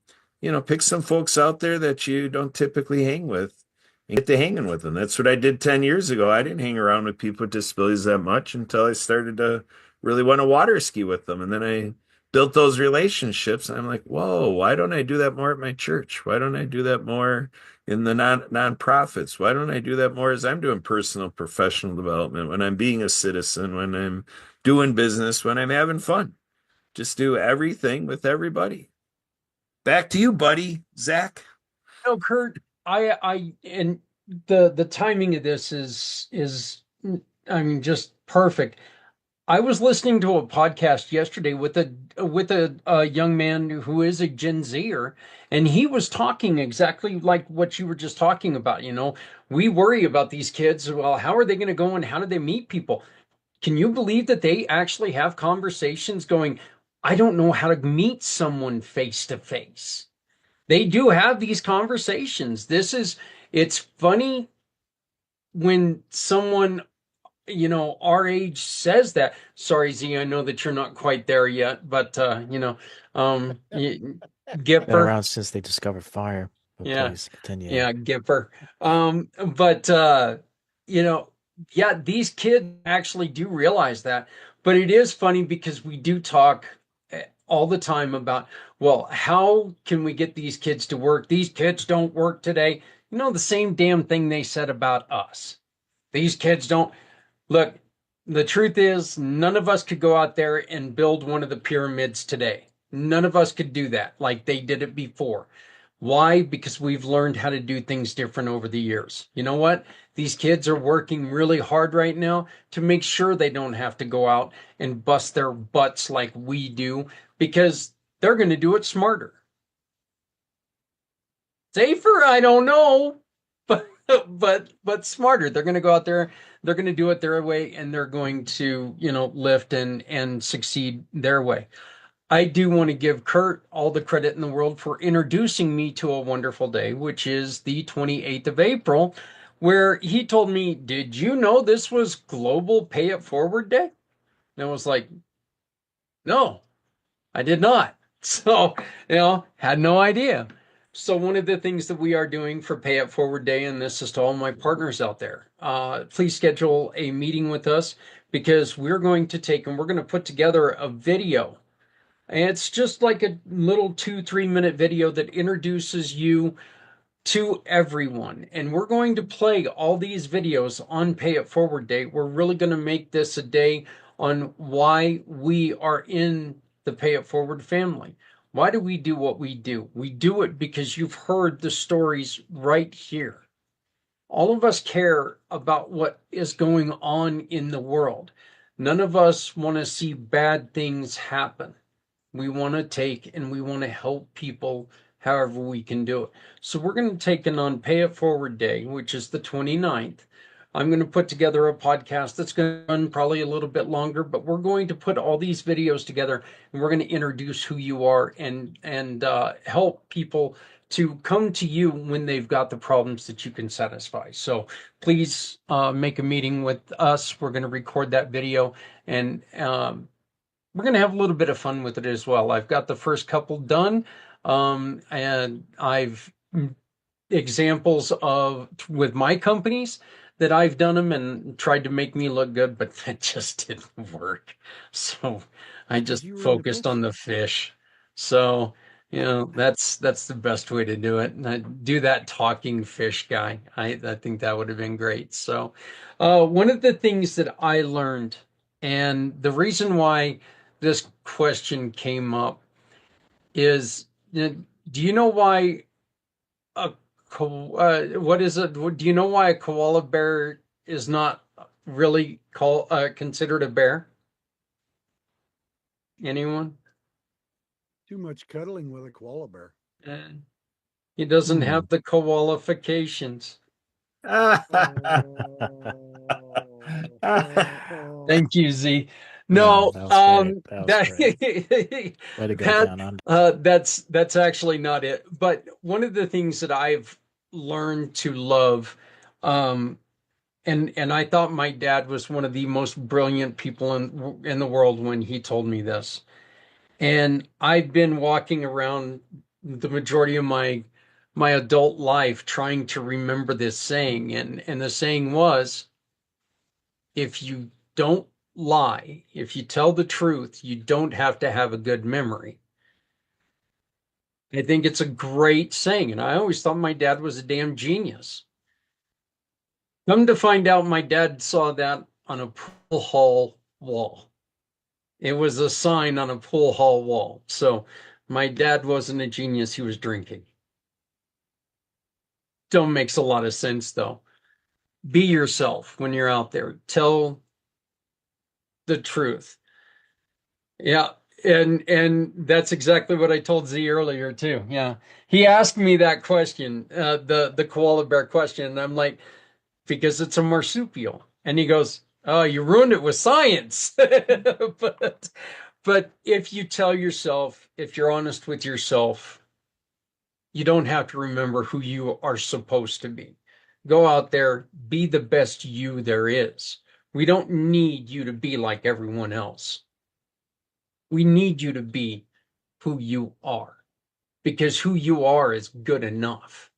folks out there that you don't typically hang with and get to hanging with them. That's what I did 10 years ago. I didn't hang around with people with disabilities that much until I started to really want to water ski with them. And then I built those relationships. And I'm like, whoa, why don't I do that more at my church? Why don't I do that more in the nonprofits? Why don't I do that more as I'm doing personal professional development, when I'm being a citizen, when I'm doing business, when I'm having fun? Just do everything with everybody. Back to you, buddy, Zach. No, Kurt, I and the timing of this is I mean just perfect. I was listening to a podcast yesterday with a young man who is a Gen Zer, and he was talking exactly like what you were just talking about. We worry about these kids. Well, how are they going to go and how do they meet people? Can you believe that they actually have conversations going, I don't know how to meet someone face to face. They do have these conversations. It's funny when someone our age says that. Sorry, Z, I know that you're not quite there yet, but Been Gipper, around since they discovered fire. But yeah, please continue. yeah, Gipper. But you know, yeah, these kids actually do realize that. But it is funny because we do talk all the time about, well, how can we get these kids to work? These kids don't work today. The same damn thing they said about us. These kids don't. Look, the truth is, none of us could go out there and build one of the pyramids today. None of us could do that like they did it before. Why? Because we've learned how to do things different over the years. You know what? These kids are working really hard right now to make sure they don't have to go out and bust their butts like we do because they're going to do it smarter. Safer, I don't know, but but smarter. They're going to go out there, they're going to do it their way, and they're going to lift and succeed their way. I do want to give Kurt all the credit in the world for introducing me to a wonderful day, which is the 28th of April, where he told me, "Did you know this was Global Pay It Forward Day?" And I was like, "No, I did not." So, had no idea. So one of the things that we are doing for Pay It Forward Day, and this is to all my partners out there, please schedule a meeting with us because we're going to take and we're going to put together a video. And it's just like a little 2-3 minute video that introduces you to everyone. And we're going to play all these videos on Pay It Forward Day. We're really going to make this a day on why we are in the Pay It Forward family. Why do we do what we do? We do it because you've heard the stories right here. All of us care about what is going on in the world. None of us want to see bad things happen. We want to take and we want to help people however we can do it. So we're going to take it on Pay It Forward Day, which is the 29th. I'm going to put together a podcast that's going to run probably a little bit longer, but we're going to put all these videos together and we're going to introduce who you are and help people to come to you when they've got the problems that you can satisfy. So please make a meeting with us. We're going to record that video and we're going to have a little bit of fun with it as well. I've got the first couple done, and I've examples of with my companies that I've done them and tried to make me look good, but that just didn't work. So I Because just you were into focused fish. on the fish. So, that's the best way to do it. And I do that talking fish guy. I think that would have been great. So, one of the things that I learned, and the reason why this question came up is, do you know why a what is it? Do you know why a koala bear is not really considered a bear? Anyone? Too much cuddling with a koala bear. Uh, he doesn't Hmm. have the koalifications. Thank you, Z. Yeah, No, that was great. That was that great. Way to go that down under. that's actually not it. But one of the things that I've learned to love, um, and I thought my dad was one of the most brilliant people in the world when he told me this. And I've been walking around the majority of my adult life trying to remember this saying, and the saying was, if you don't lie, if you tell the truth, you don't have to have a good memory. I think it's a great saying, and I always thought my dad was a damn genius. Come to find out, my dad saw that on a pool hall wall. It was a sign on a pool hall wall. So my dad wasn't a genius, he was drinking. Don't makes a lot of sense though. Be yourself when you're out there. Tell the truth. Yeah. And that's exactly what I told Z earlier too. Yeah. He asked me that question, the koala bear question, and I'm like, because it's a marsupial. And he goes, "Oh, you ruined it with science." But if you tell yourself, if you're honest with yourself, you don't have to remember who you are supposed to be. Go out there, be the best you there is. We don't need you to be like everyone else. We need you to be who you are because who you are is good enough.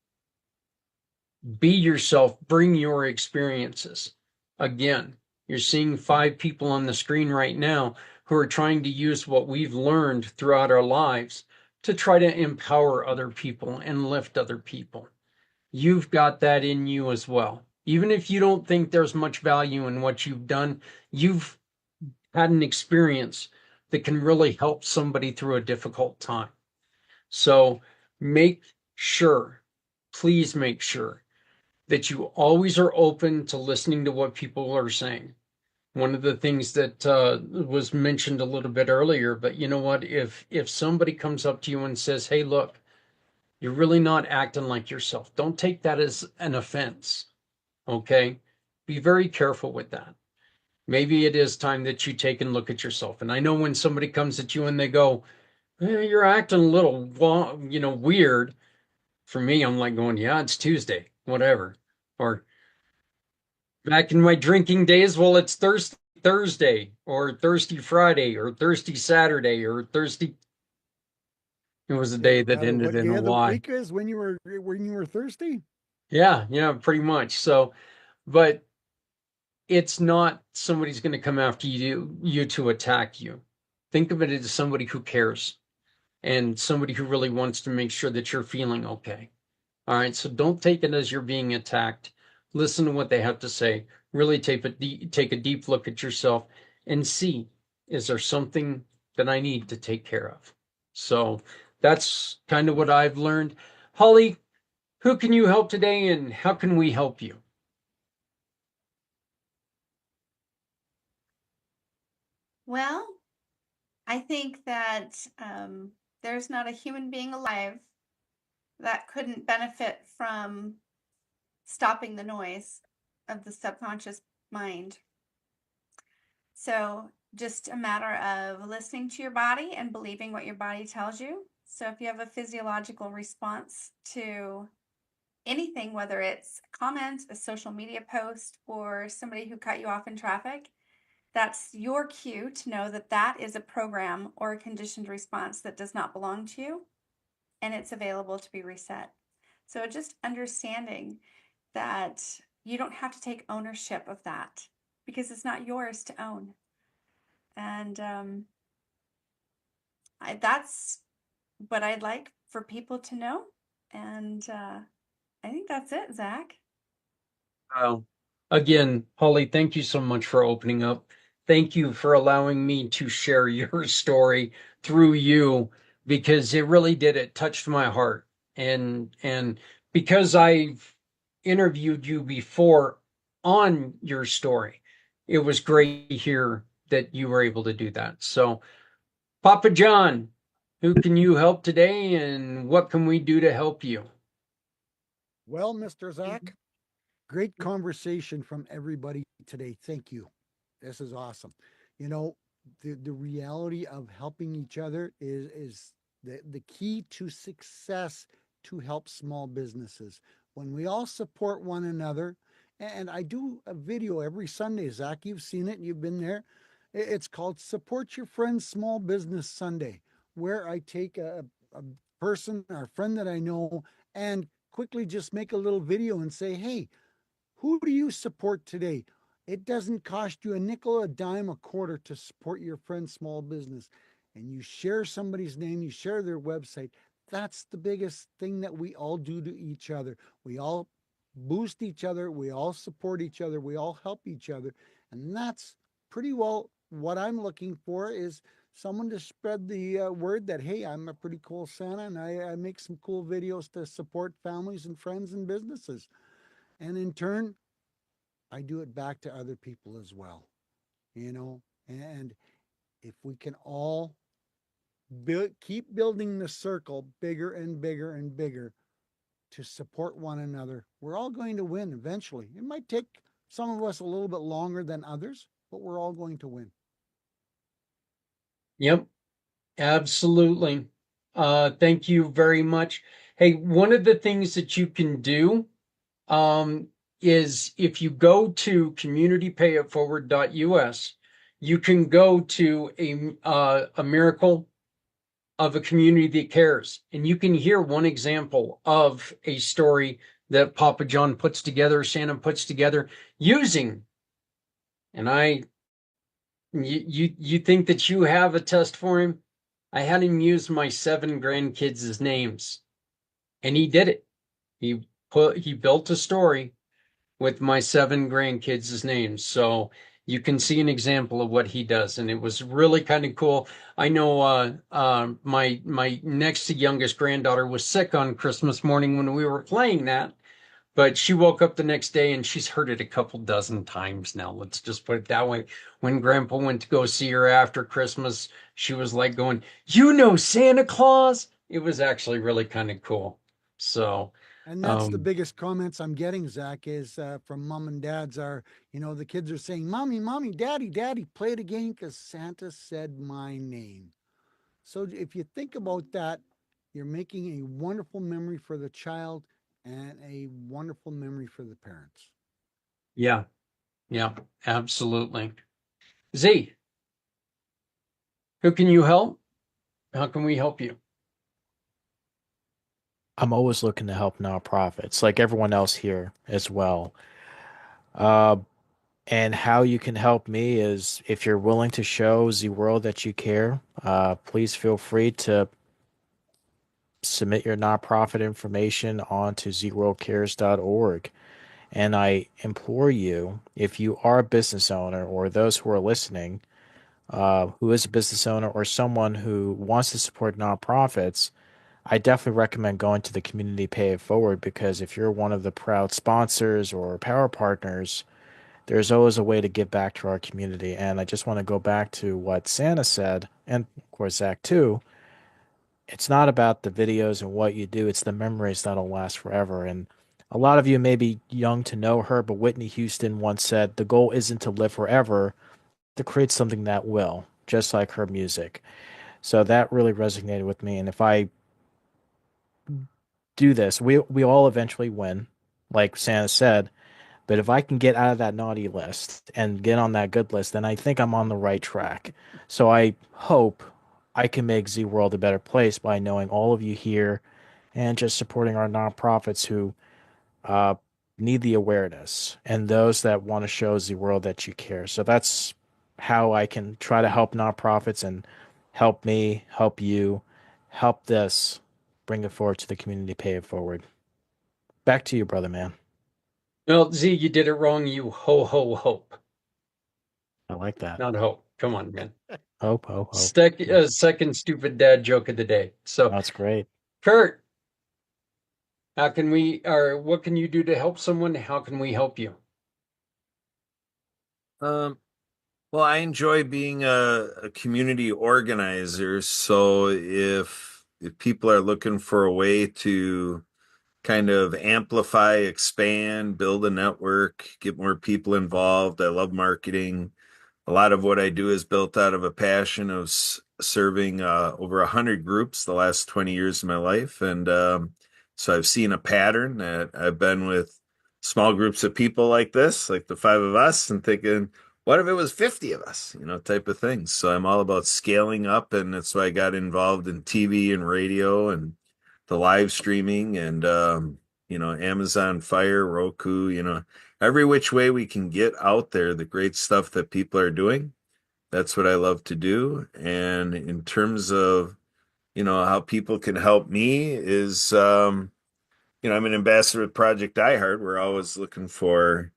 Be yourself, bring your experiences. Again, you're seeing 5 people on the screen right now who are trying to use what we've learned throughout our lives to try to empower other people and lift other people. You've got that in you as well. Even if you don't think there's much value in what you've done, you've had an experience that can really help somebody through a difficult time. So make sure, please make sure that you always are open to listening to what people are saying. One of the things that was mentioned a little bit earlier, but you know what? If somebody comes up to you and says, "Hey, look, you're really not acting like yourself," don't take that as an offense. Okay, be very careful with that. Maybe it is time that you take and look at yourself. And I know when somebody comes at you and they go, "You're acting a little, weird." For me, I'm like going, "Yeah, it's Tuesday, whatever." Or back in my drinking days, well, it's Thursday, or Thirsty Friday, or Thirsty Saturday, or Thirsty. It was a Yeah, day no that matter ended what in day a of the Y. week is when you were thirsty. Yeah, yeah, pretty much. So, but it's not somebody's going to come after you to attack you. Think of it as somebody who cares and somebody who really wants to make sure that you're feeling okay. All right, so don't take it as you're being attacked. Listen to what they have to say. Really take a deep look at yourself and see, is there something that I need to take care of? So that's kind of what I've learned. Holly, who can you help today and how can we help you? Well, I think that there's not a human being alive that couldn't benefit from stopping the noise of the subconscious mind. So, just a matter of listening to your body and believing what your body tells you. So, if you have a physiological response to anything, whether it's a comment, a social media post, or somebody who cut you off in traffic, that's your cue to know that that is a program or a conditioned response that does not belong to you and it's available to be reset. So just understanding that you don't have to take ownership of that because it's not yours to own. And that's what I'd like for people to know. And I think that's it, Zach. Wow. Again, Holly, thank you so much for opening up. Thank you for allowing me to share your story through you because it really did. It touched my heart. And because I've interviewed you before on your story, it was great to hear that you were able to do that. So, Papa John, who can you help today and what can we do to help you? Well, Mr. Zach, great conversation from everybody today. Thank you. This is awesome. You know, the reality of helping each other is the key to success to help small businesses. When we all support one another, and I do a video every Sunday, Zach, you've seen it, you've been there. It's called Support Your Friend's Small Business Sunday, where I take a person or a friend that I know and quickly just make a little video and say, hey, who do you support today? It doesn't cost you a nickel, a dime, a quarter to support your friend's small business. And you share somebody's name, you share their website. That's the biggest thing that we all do to each other. We all boost each other, we all support each other, we all help each other. And that's pretty well what I'm looking for is someone to spread the word that, hey, I'm a pretty cool Santa and I make some cool videos to support families and friends and businesses. And in turn, I do it back to other people as well, you know. And if we can all keep building the circle bigger and bigger and bigger to support one another, we're all going to win eventually. It might take some of us a little bit longer than others, but we're all going to win. Yep. Absolutely. Thank you very much. Hey, one of the things that you can do um, is if you go to communitypayitforward.us, you can go to a miracle of a community that cares, and you can hear one example of a story that Papa John puts together, Shannon puts together using, and you think that you have a test for him? I had him use my 7 grandkids' names, and he did it. He built a story with my 7 grandkids' names. So you can see an example of what he does, and it was really kind of cool. I know my next to youngest granddaughter was sick on Christmas morning when we were playing that, but she woke up the next day and she's heard it a couple dozen times now. Let's just put it that way. When Grandpa went to go see her after Christmas, she was like going, "You know Santa Claus?" It was actually really kind of cool. So, And that's the um, biggest comments I'm getting, Zach, is from mom and dads are, you know, the kids are saying, Mommy, Mommy, Daddy, Daddy, play it again because Santa said my name. So if you think about that, you're making a wonderful memory for the child and a wonderful memory for the parents. yeah, yeah, absolutely. Z, who can you help? How can we help you? I'm always looking to help nonprofits, like everyone else here as well. Uh, and how you can help me is if you're willing to show the world that you care, please feel free to submit your nonprofit information onto zerocares.org. And I implore you, if you are a business owner or those who are listening, who is a business owner or someone who wants to support nonprofits, I definitely recommend going to the Community Pay It Forward because if you're one of the proud sponsors or power partners, there's always a way to give back to our community. And I just want to go back to what Santa said, and of course, Zach too. It's not about the videos and what you do, it's the memories that'll last forever. And a lot of you may be young to know her, but Whitney Houston once said, the goal isn't to live forever, to create something that will, just like her music. So that really resonated with me. And if I do this, we all eventually win, like Santa said. But if I can get out of that naughty list and get on that good list, then I think I'm on the right track. So I hope I can make Z World a better place by knowing all of you here and just supporting our nonprofits who uh, need the awareness and those that want to show the world that you care. So that's how I can try to help nonprofits and help me, help you, help this, bring it forward to the community, pay it forward. Back to you, brother man. Well, Z, you did it wrong. You hope, I like that. not hope. Come on, man. Hope, hope, hope. Second stupid dad joke of the day. So, That's great. Kurt, how can we, or what can you do to help someone? How can we help you? Well, I enjoy being a community organizer. So if people are looking for a way to kind of amplify, expand, build a network, get more people involved, I love marketing. A lot of what I do is built out of a passion of serving over 100 groups the last 20 years of my life. And so I've seen a pattern that I've been with small groups of people like this, like the five of us, and thinking, what if it was 50 of us, type of things. So I'm all about scaling up. And that's why I got involved in TV and radio and the live streaming and, Amazon Fire, Roku, every which way we can get out there, the great stuff that people are doing. That's what I love to do. And in terms of, how people can help me is, I'm an ambassador with Project iHeart. We're always looking for,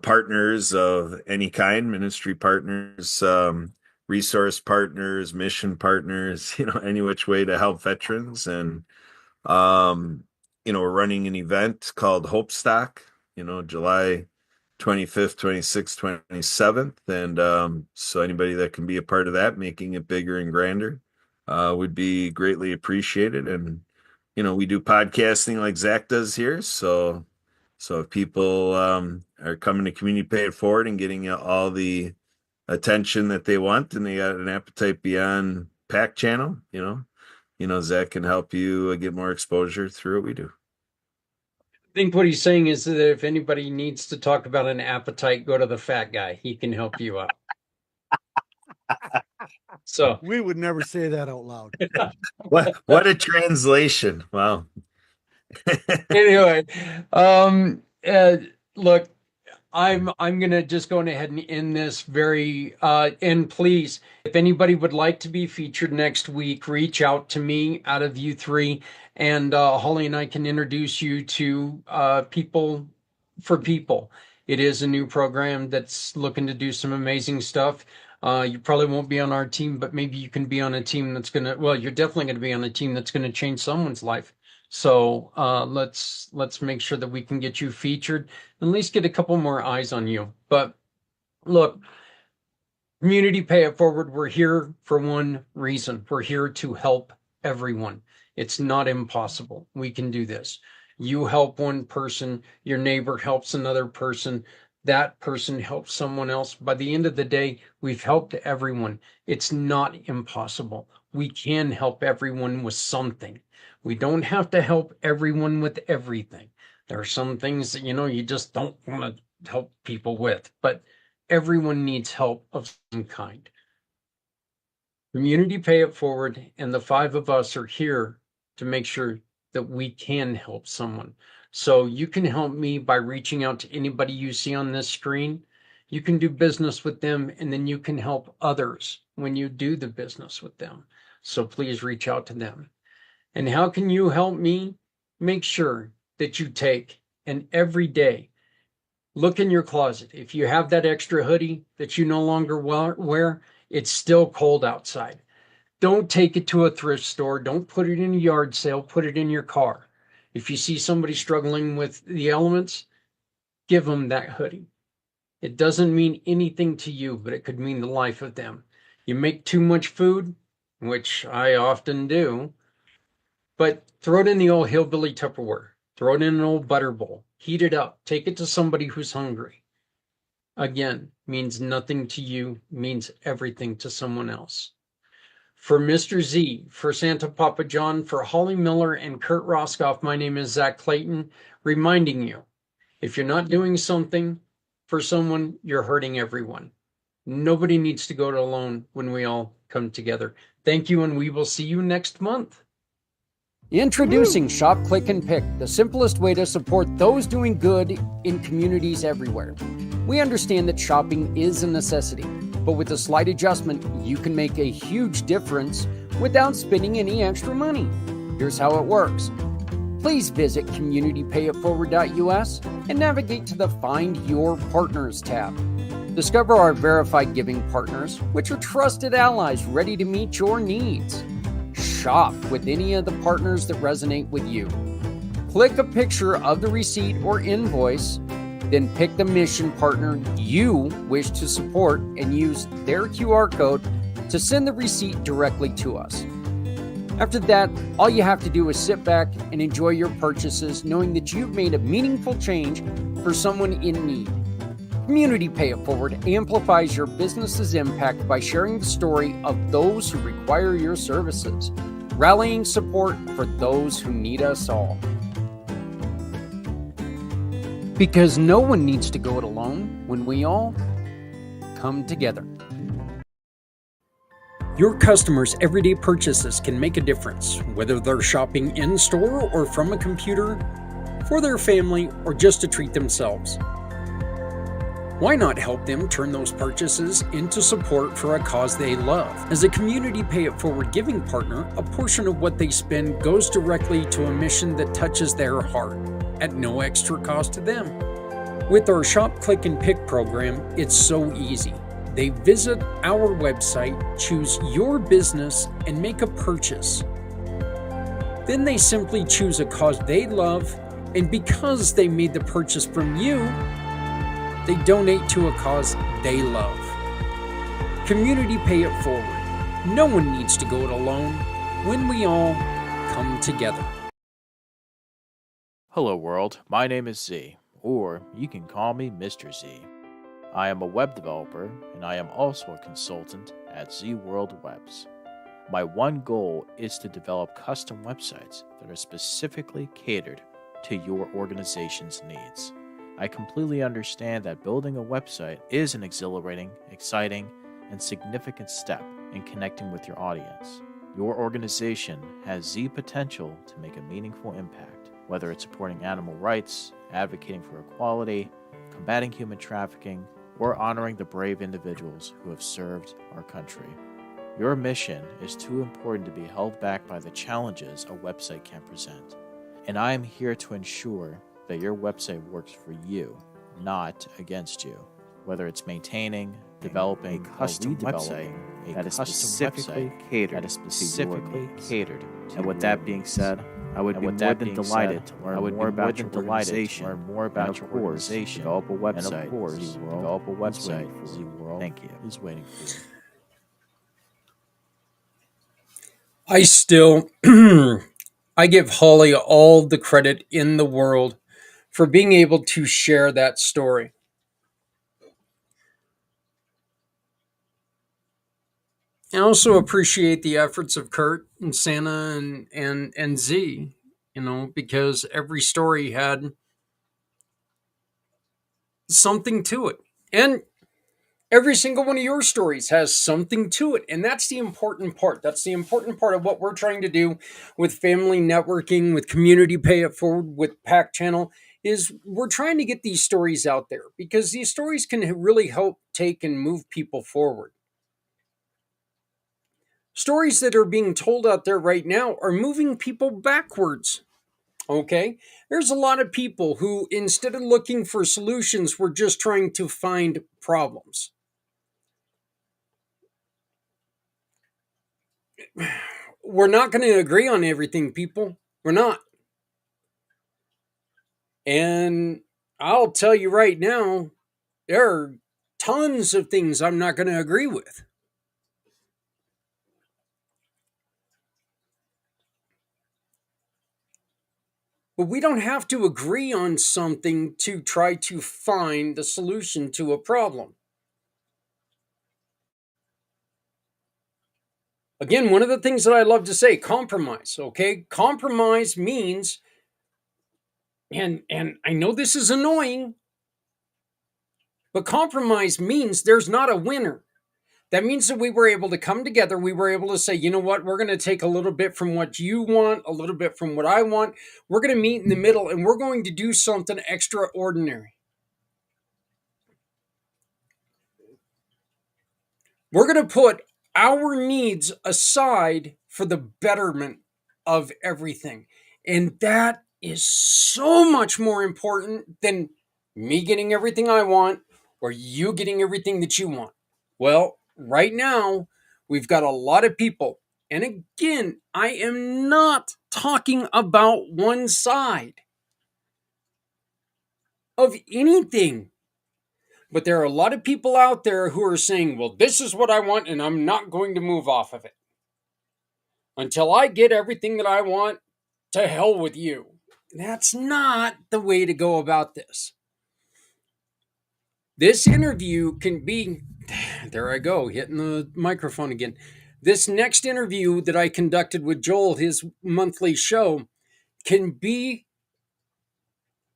partners of any kind, ministry partners, resource partners, mission partners, any which way to help veterans. And um, we're running an event called Hope Stock, July 25th, 26th, 27th. And so anybody that can be a part of that, making it bigger and grander, would be greatly appreciated. And, we do podcasting like Zach does here. So if people are coming to Community Pay It Forward and getting all the attention that they want and they got an appetite beyond Pack Channel, Zach can help you get more exposure through what we do. I think what he's saying is that if anybody needs to talk about an appetite, go to the fat guy. He can help you out. So We would never say that out loud. What a translation. Wow. anyway, look, I'm gonna just go ahead and end this very and please, if anybody would like to be featured next week, reach out to me out of you three, and Holly and I can introduce you to people for people. It is a new program that's looking to do some amazing stuff. You probably won't be on our team, but maybe you can be on a team that's well, you're definitely gonna be on a team that's gonna change someone's life. So let's make sure that we can get you featured, at least get a couple more eyes on you. But look, Community Pay It Forward, we're here for one reason. We're here to help everyone. It's not impossible. We can do this. You help one person, your neighbor helps another person, that person helps someone else. By the end of the day, we've helped everyone. It's not impossible. We can help everyone with something. We don't have to help everyone with everything. There are some things that, you just don't want to help people with, but everyone needs help of some kind. Community Pay It Forward and the five of us are here to make sure that we can help someone. So you can help me by reaching out to anybody you see on this screen. You can do business with them, and then you can help others when you do the business with them. So please reach out to them. And how can you help me? Make sure that you take and every day look in your closet. If you have that extra hoodie that you no longer wear, it's still cold outside. Don't take it to a thrift store. Don't put it in a yard sale. Put it in your car. If you see somebody struggling with the elements, give them that hoodie. It doesn't mean anything to you, but it could mean the life of them. You make too much food, which I often do, but throw it in the old hillbilly Tupperware. Throw it in an old butter bowl. Heat it up. Take it to somebody who's hungry. Again, means nothing to you, means everything to someone else. For Mr. Z, for Santa Papa John, for Holly Miller and Kurt Roskoff, my name is Zach Clayton, reminding you, if you're not doing something for someone, you're hurting everyone. Nobody needs to go it alone when we all come together. Thank you, and we will see you next month. Introducing Shop, Click, and Pick, the simplest way to support those doing good in communities everywhere. We understand that shopping is a necessity, but with a slight adjustment, you can make a huge difference without spending any extra money. Here's how it works. Please visit communitypayitforward.us and navigate to the Find Your Partners tab. Discover our verified giving partners, which are trusted allies ready to meet your needs. Shop with any of the partners that resonate with you. Click a picture of the receipt or invoice, then pick the mission partner you wish to support and use their QR code to send the receipt directly to us. After that, all you have to do is sit back and enjoy your purchases, knowing that you've made a meaningful change for someone in need. Community Pay It Forward amplifies your business's impact by sharing the story of those who require your services, rallying support for those who need us all. Because no one needs to go it alone when we all come together. Your customers' everyday purchases can make a difference, whether they're shopping in store or from a computer, for their family, or just to treat themselves. Why not help them turn those purchases into support for a cause they love? As a Community Pay It Forward giving partner, a portion of what they spend goes directly to a mission that touches their heart, at no extra cost to them. With our Shop, Click, and Pick program, it's so easy. They visit our website, choose your business, and make a purchase. Then they simply choose a cause they love, and because they made the purchase from you, they donate to a cause they love. Community Pay It Forward. No one needs to go it alone when we all come together. Hello world, my name is Z, or you can call me Mr. Z. I am a web developer, and I am also a consultant at Z World Webs. My one goal is to develop custom websites that are specifically catered to your organization's needs. I completely understand that building a website is an exhilarating, exciting, and significant step in connecting with your audience. Your organization has Z potential to make a meaningful impact, whether it's supporting animal rights, advocating for equality, combating human trafficking, or honoring the brave individuals who have served our country. Your mission is too important to be held back by the challenges a website can present, and I am here to ensure that your website works for you, not against you. Whether it's maintaining, developing, a custom website that is specifically catered to and with that being said, I would be more than delighted to learn more about your organization, develop a website, for Z World. Thank you. Is waiting for you. I give Holly all the credit in the world for being able to share that story. I also appreciate the efforts of Kurt and Santa and Z, because every story had something to it. And every single one of your stories has something to it. And that's the important part. That's the important part of what we're trying to do with family networking, with Community Pay It Forward, with Pack Channel, is we're trying to get these stories out there because these stories can really help take and move people forward. Stories that are being told out there right now are moving people backwards. Okay? There's a lot of people who, instead of looking for solutions, were just trying to find problems. We're not going to agree on everything, people. We're not. And I'll tell you right now, there are tons of things I'm not going to agree with. But we don't have to agree on something to try to find the solution to a problem. Again, one of the things that I love to say, compromise, okay? Compromise means, and I know this is annoying, but compromise means there's not a winner. That means that we were able to come together. We were able to say, you know what, we're going to take a little bit from what you want, a little bit from what I want. We're going to meet in the middle, and we're going to do something extraordinary. We're going to put our needs aside for the betterment of everything. And that is so much more important than me getting everything I want or you getting everything that you want. Well, right now, we've got a lot of people. And again, I am not talking about one side of anything. But there are a lot of people out there who are saying, well, this is what I want, and I'm not going to move off of it until I get everything that I want. To hell with you. That's not the way to go about this. This interview can be, there I go, hitting the microphone again. This next interview that I conducted with Joel, his monthly show, can be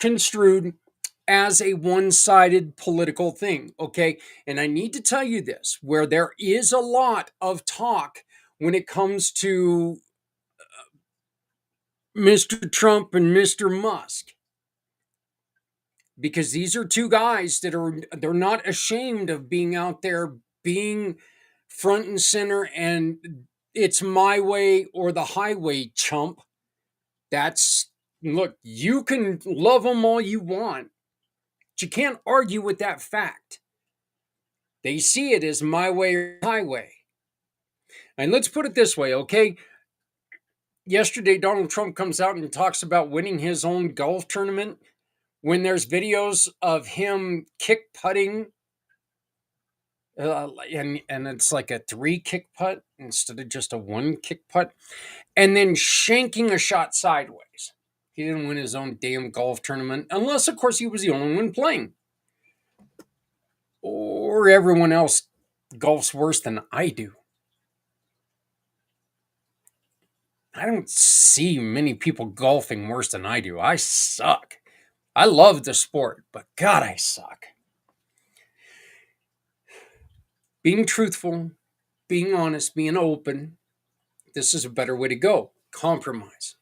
construed as a one-sided political thing, okay? And I need to tell you this, where there is a lot of talk when it comes to Mr. Trump and Mr. Musk, because these are two guys that they're not ashamed of being out there, being front and center, and it's my way or the highway, chump. That's, look, you can love them all you want, but you can't argue with that fact. They see it as my way or highway. And let's put it this way, okay? Yesterday, Donald Trump comes out and talks about winning his own golf tournament when there's videos of him kick putting, and it's like a 3 kick putt instead of just a 1 kick putt, and then shanking a shot sideways. He didn't win his own damn golf tournament, unless, of course, he was the only one playing. Or everyone else golfs worse than I do. I don't see many people golfing worse than I do. I suck. I love the sport, but God, I suck. Being truthful, being honest, being open, this is a better way to go. Compromise.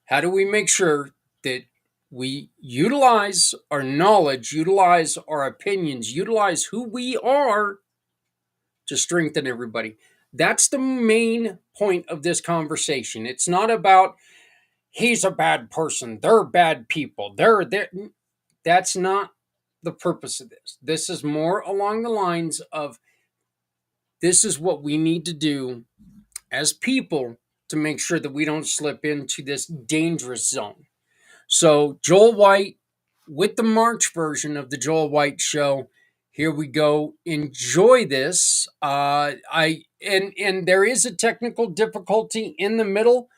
How do we make sure that we utilize our knowledge, utilize our opinions, utilize who we are to strengthen everybody? That's the main point of this conversation. It's not about he's a bad person, they're bad people, they're there. That's not the purpose of this. This is more along the lines of this is what we need to do as people to make sure that we don't slip into this dangerous zone. So Joel White with the March version of the Joel White Show. Here we go. Enjoy this. And there is a technical difficulty in the middle.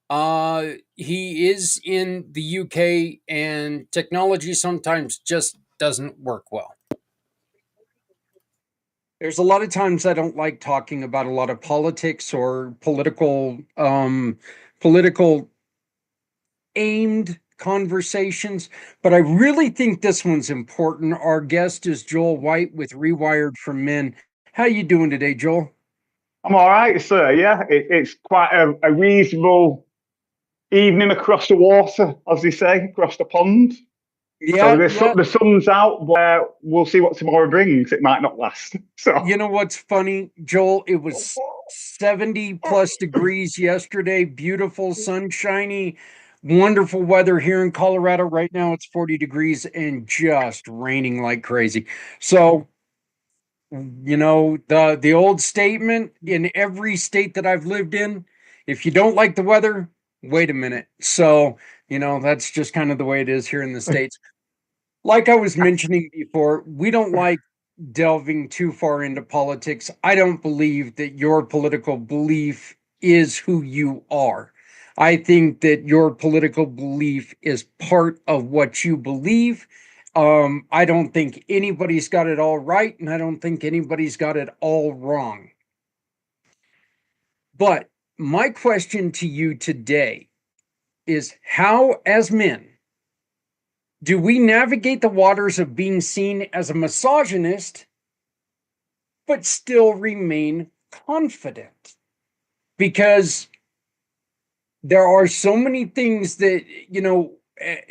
He is in the UK, and technology sometimes just doesn't work well. There's a lot of times I don't like talking about a lot of politics or political aimed conversations, but I really think this one's important. Our guest is Joel White with Rewired for Men. How you doing today, Joel? I'm all right, sir. Yeah, it's quite a reasonable evening across the water, as they say, across the pond. So Yeah, the sun's out, but we'll see what tomorrow brings. It might not last. So you know what's funny, Joel? It was 70 plus degrees yesterday, beautiful, sunshiny, wonderful weather here in Colorado. Right now it's 40 degrees and just raining like crazy. So, you know, the old statement in every state that I've lived in, if you don't like the weather, wait a minute. So, you know, that's just kind of the way it is here in the States. Like I was mentioning before, we don't like delving too far into politics. I don't believe that your political belief is who you are. I think that your political belief is part of what you believe. I don't think anybody's got it all right, and I don't think anybody's got it all wrong. But my question to you today is how, as men, do we navigate the waters of being seen as a misogynist but still remain confident, because there are so many things that,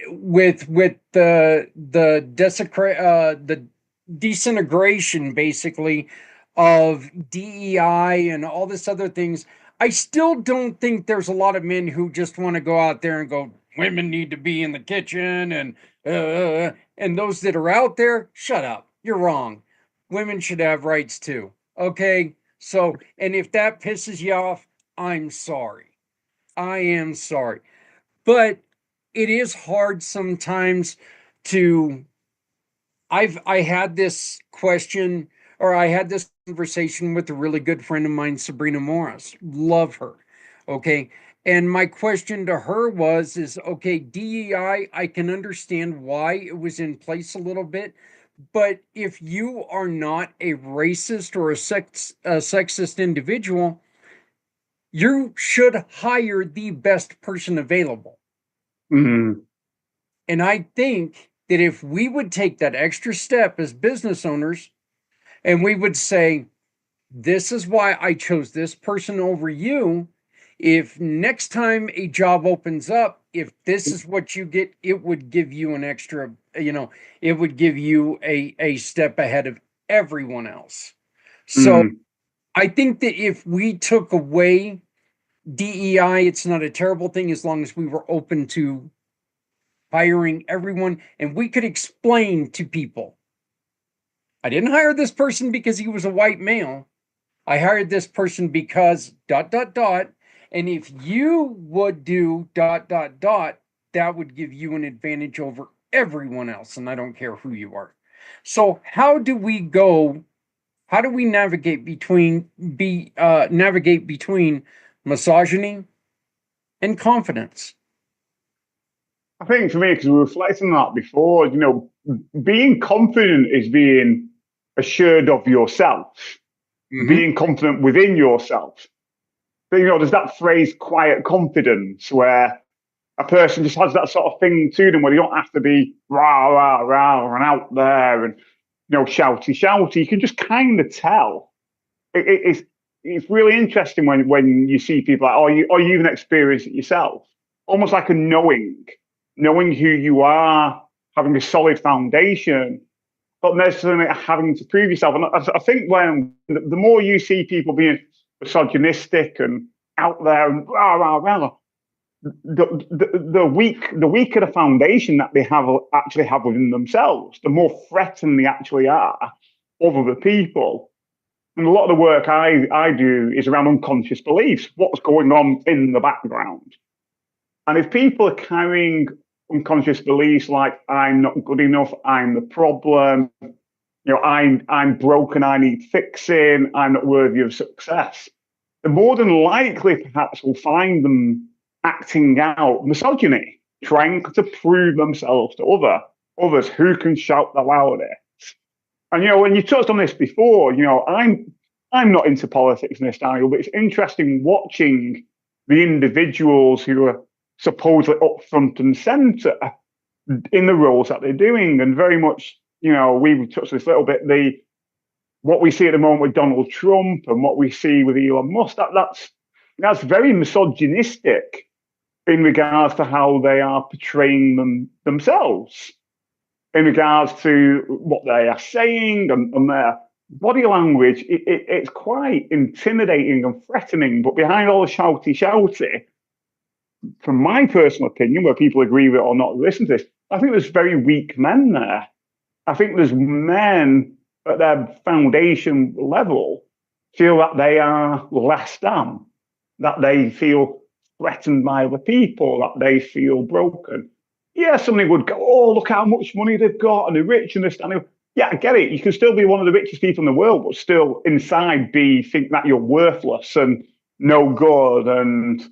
with the disintegration, basically, of DEI and all this other things. I still don't think there's a lot of men who just want to go out there and go, women need to be in the kitchen, and those that are out there, shut up, you're wrong. Women should have rights too. Okay, so, and if that pisses you off, I'm sorry. I am sorry. But it is hard sometimes to I had this question, or I had this conversation with a really good friend of mine, Sabrina Morris. Love her. Okay. And my question to her is okay, DEI, I can understand why it was in place a little bit, but if you are not a racist or a sexist individual, you should hire the best person available. Mm. And I think that if we would take that extra step as business owners and we would say, this is why I chose this person over you. If next time a job opens up, if this is what you get, it would give you an extra, it would give you a step ahead of everyone else. So I think that if we took away DEI, it's not a terrible thing as long as we were open to hiring everyone and we could explain to people, I didn't hire this person because he was a white male. I hired this person because ... And if you would do ... that would give you an advantage over everyone else. And I don't care who you are. So how do we navigate between misogyny and confidence? I think for me, because we were reflecting on that before, being confident is being assured of yourself, being confident within yourself. But, there's that phrase, quiet confidence, where a person just has that sort of thing to them where you don't have to be rah, rah, rah, and out there and, shouty, shouty. You can just kind of tell. It's really interesting when you see people like, or you even experience it yourself, almost like a knowing who you are, having a solid foundation, not necessarily having to prove yourself. And I think when the more you see people being misogynistic and out there and rah, rah, rah, the weaker the foundation that they actually have within themselves, the more threatened they actually are of other people. And a lot of the work I do is around unconscious beliefs, what's going on in the background. And if people are carrying unconscious beliefs like I'm not good enough, I'm the problem, I'm broken, I need fixing, I'm not worthy of success, the more than likely perhaps we'll find them acting out misogyny, trying to prove themselves to others who can shout the loudest. And when you touched on this before, I'm not into politics in this style, but it's interesting watching the individuals who are supposedly up front and centre in the roles that they're doing, and very much, we've touched this a little bit, what we see at the moment with Donald Trump and what we see with Elon Musk, that's very misogynistic in regards to how they are portraying themselves, in regards to what they are saying and their body language. It's quite intimidating and threatening. But behind all the shouty, from my personal opinion, where people agree with it or not listen to this, I think there's very weak men there. I think there's men at their foundation level feel that they are less than, that they feel threatened by other people, that they feel broken. Yeah, somebody would go, oh, look how much money they've got and they're rich and they're standing. Yeah, I get it. You can still be one of the richest people in the world, but still inside think that you're worthless and no good and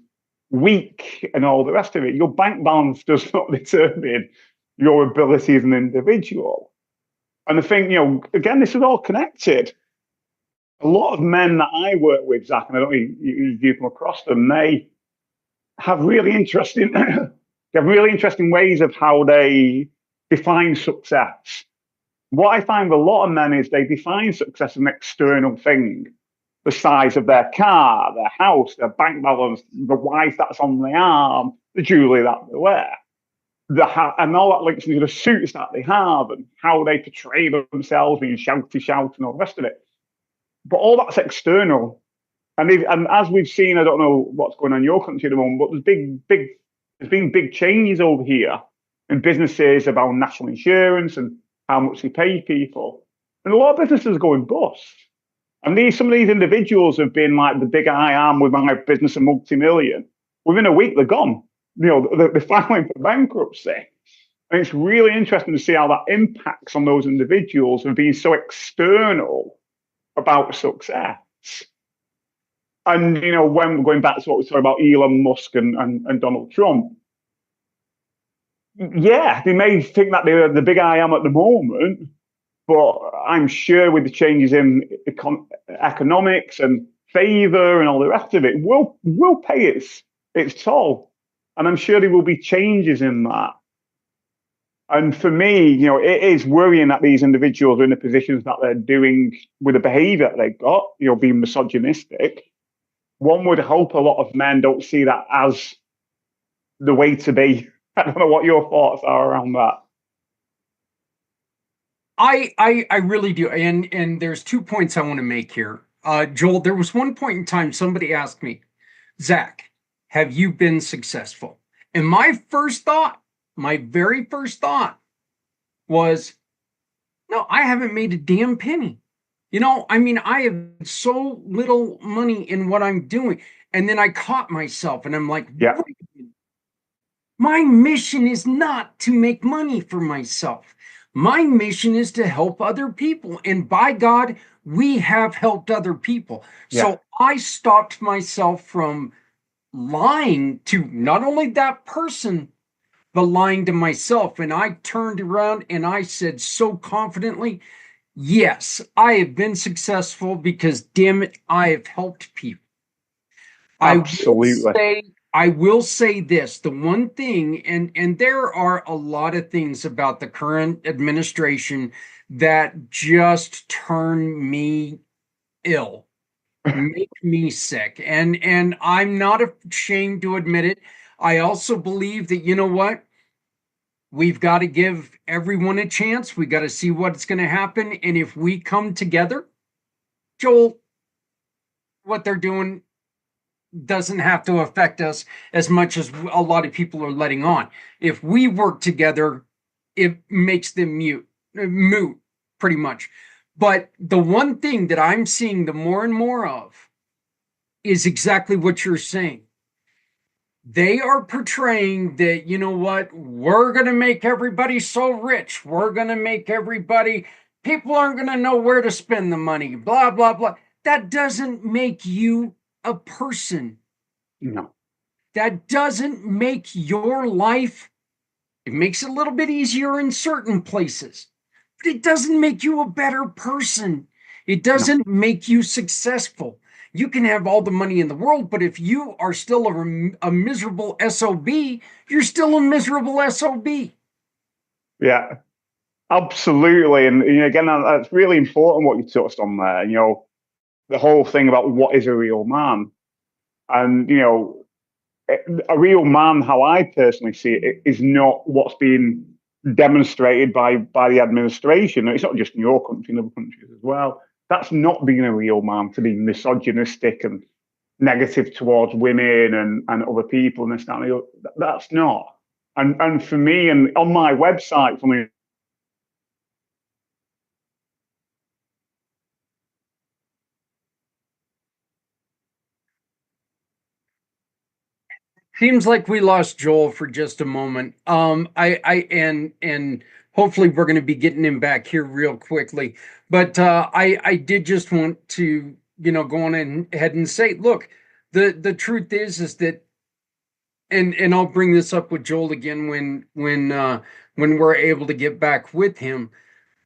weak and all the rest of it. Your bank balance does not determine your ability as an individual. And I think, again, this is all connected. A lot of men that I work with, Zach, and I don't know if you come across them, they have really interesting ways of how they define success. what I find with a lot of men is they define success as an external thing. The size of their car, their house, their bank balance, the wife that's on the arm, the jewelry that they wear, and all that links into the suits that they have and how they portray themselves, being shout and all the rest of it. But all that's external. And as we've seen, I don't know what's going on in your country at the moment, but there's been big changes over here in businesses about national insurance and how much they pay people. And a lot of businesses are going bust. And some of these individuals have been like the big I am with my business of multi-million. Within a week, they're gone. They're filing for bankruptcy. And it's really interesting to see how that impacts on those individuals of being so external about success. And, when we're going back to what we talked about Elon Musk and Donald Trump, yeah, they may think that they're the big I am at the moment, but I'm sure with the changes in economics and favor and all the rest of it, will pay its toll. And I'm sure there will be changes in that. And for me, it is worrying that these individuals are in the positions that they're doing with the behavior that they've got, being misogynistic. One would hope a lot of men don't see that as the way to be. I don't know what your thoughts are around that. I really do. And there's 2 points I want to make here. Joel, there was one point in time somebody asked me, Zach, have you been successful? And my very first thought was, no, I haven't made a damn penny. I have so little money in what I'm doing. And then I caught myself and I'm like, yeah. My mission is not to make money for myself. My mission is to help other people. And by God, we have helped other people. Yeah. So I stopped myself from lying to not only that person, but lying to myself. And I turned around and I said so confidently, yes, I have been successful because, damn it, I have helped people. Absolutely. I will say this, the one thing, and there are a lot of things about the current administration that just turn me ill, make me sick. And I'm not ashamed to admit it. I also believe that, you know what? We've got to give everyone a chance. We got to see what's going to happen. And if we come together, Joel, what they're doing doesn't have to affect us as much as a lot of people are letting on. If we work together, it makes them moot, pretty much. But the one thing that I'm seeing the more and more of is exactly what you're saying. They are portraying that, you know what, we're going to make everybody so rich. We're going to make people aren't going to know where to spend the money, blah, blah, blah. That doesn't make you a person. No. That doesn't make your life, it makes it a little bit easier in certain places, but it doesn't make you a better person. It doesn't make you successful. You can have all the money in the world, but if you are still a miserable SOB, you're still a miserable SOB. Yeah, absolutely. And again, that's really important what you touched on there. The whole thing about what is a real man. And, a real man, how I personally see it, is not what's being demonstrated by the administration. It's not just in your country, in other countries as well. That's not being a real man, to be misogynistic and negative towards women and other people and this, that, and the other. That's not. And for me, and on my website, for me, Seems like we lost Joel for just a moment. And hopefully we're going to be getting him back here real quickly. But I did just want to, go on ahead and say, look, the truth is that, and I'll bring this up with Joel again when we're able to get back with him.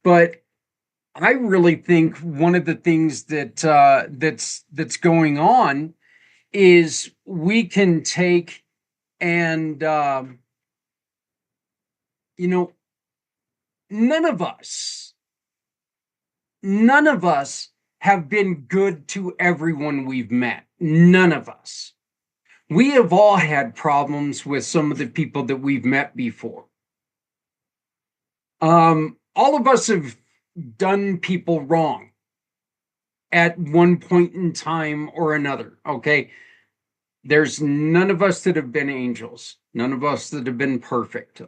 But I really think one of the things that's going on is we can take and none of us none of us have been good to everyone we've met. None of us. We have all had problems with some of the people that we've met before. All of us have done people wrong at one point in time or another. Okay. There's none of us that have been angels, none of us that have been perfect.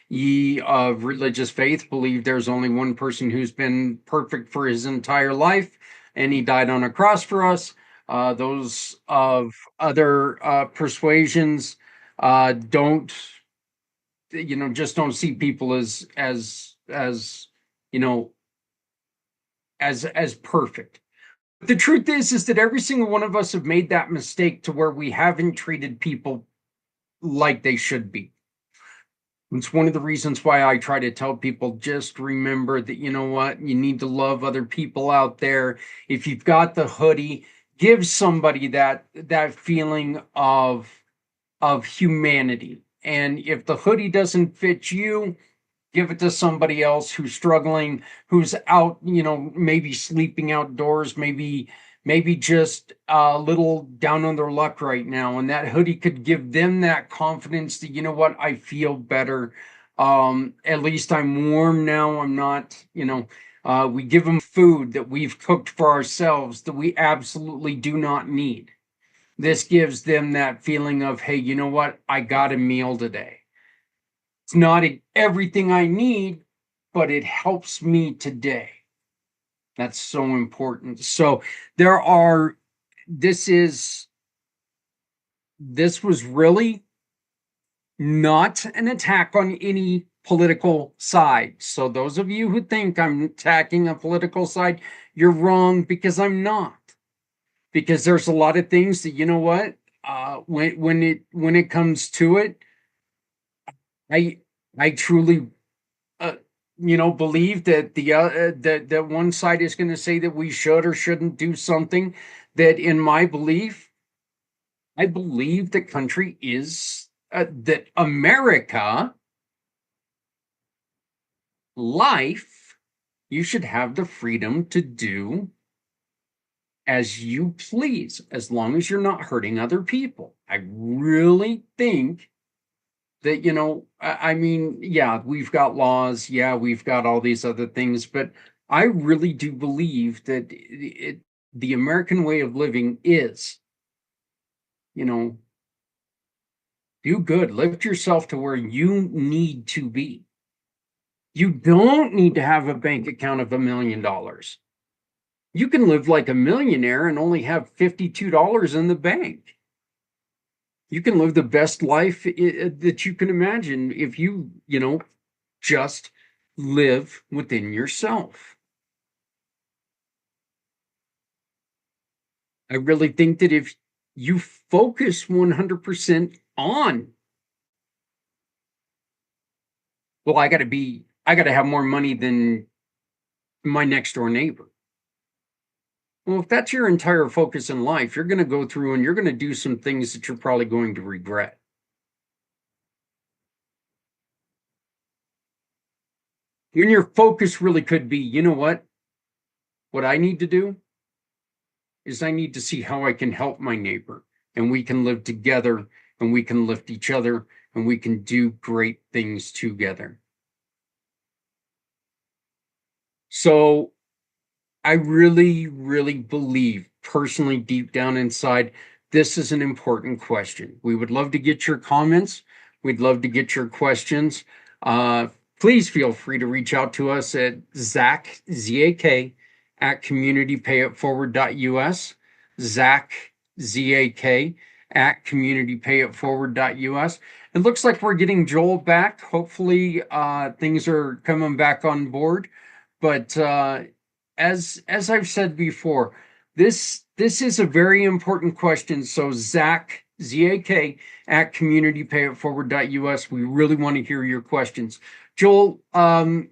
Ye of religious faith believe there's only one person who's been perfect for his entire life, and he died on a cross for us. Those of other persuasions don't, just don't see people as as perfect. The truth is that every single one of us have made that mistake to where we haven't treated people like they should be. It's one of the reasons why I try to tell people, just remember that, you know what, you need to love other people out there. If you've got the hoodie, give somebody that feeling of humanity. And if the hoodie doesn't fit you, give it to somebody else who's struggling, who's out, maybe sleeping outdoors, maybe just a little down on their luck right now. And that hoodie could give them that confidence that, you know what, I feel better. At least I'm warm now. I'm not, we give them food that we've cooked for ourselves that we absolutely do not need. This gives them that feeling of, hey, you know what, I got a meal today. It's not everything I need, but it helps me today. That's so important. So this was really not an attack on any political side. So those of you who think I'm attacking a political side, you're wrong, because I'm not. Because there's a lot of things that, you know what, when it comes to it, I truly, believe that that one side is going to say that we should or shouldn't do something. That, in my belief, I believe the country is that America, life, you should have the freedom to do as you please, as long as you're not hurting other people. I really think that, I mean, yeah, we've got laws, yeah, we've got all these other things, but I really do believe that the American way of living is, do good, lift yourself to where you need to be. You don't need to have a bank account of $1 million. You can live like a millionaire and only have $52 in the bank. You can live the best life that you can imagine if you, just live within yourself. I really think that if you focus 100% on, well, I got to have more money than my next door neighbor. Well, if that's your entire focus in life, you're going to go through and you're going to do some things that you're probably going to regret. When your focus really could be, you know what? What I need to do is I need to see how I can help my neighbor, and we can live together, and we can lift each other, and we can do great things together. So I really, really believe, personally, deep down inside, this is an important question. We would love to get your comments. We'd love to get your questions. Please feel free to reach out to us at Zach, Z-A-K, at communitypayitforward.us. Zach, Z-A-K, at communitypayitforward.us. It looks like we're getting Joel back. Hopefully, things are coming back on board. But as I've said before, this is a very important question. So Zach, Z-A-K, at communitypayitforward.us. We really want to hear your questions. Joel, going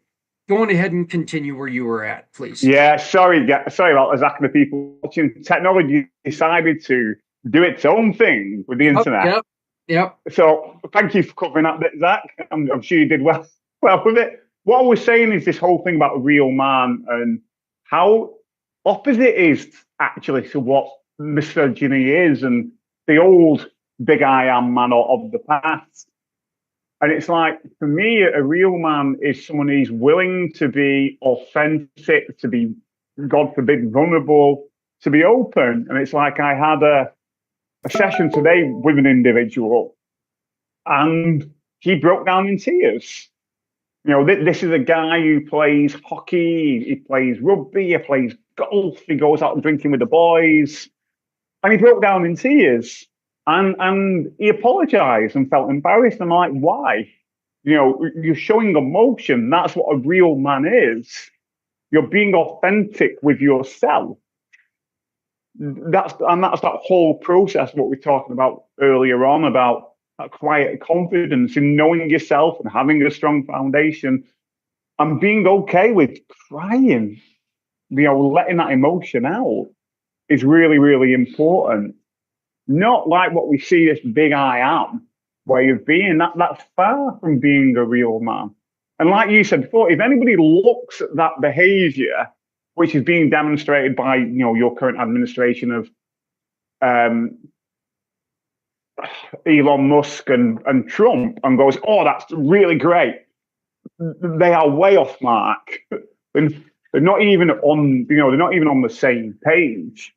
ahead and continue where you were at, please. Yeah, sorry about Zach and the people watching. Technology decided to do its own thing with the internet. Yep. So thank you for covering that bit, Zach. I'm sure you did well with it. What I was saying is this whole thing about a real man and how opposite is actually to what misogyny is and the old big I am man of the past. And it's like, for me, a real man is someone who's willing to be authentic, to be, God forbid, vulnerable, to be open. And it's like I had a session today with an individual and he broke down in tears. You know, this is a guy who plays hockey, he plays rugby, he plays golf, he goes out drinking with the boys, and he broke down in tears. And he apologized and felt embarrassed. I'm like, why? You know, you're showing emotion. That's what a real man is. You're being authentic with yourself. That's that whole process, what we are talking about earlier on, about that quiet confidence in knowing yourself and having a strong foundation and being okay with crying, you know, letting that emotion out is really, really important. Not like what we see this big I am way of being. That's far from being a real man. And like you said before, if anybody looks at that behavior, which is being demonstrated by, you know, your current administration of Elon Musk and Trump, and goes, oh, that's really great, they are way off mark. They're not even on, you know, they're not even on the same page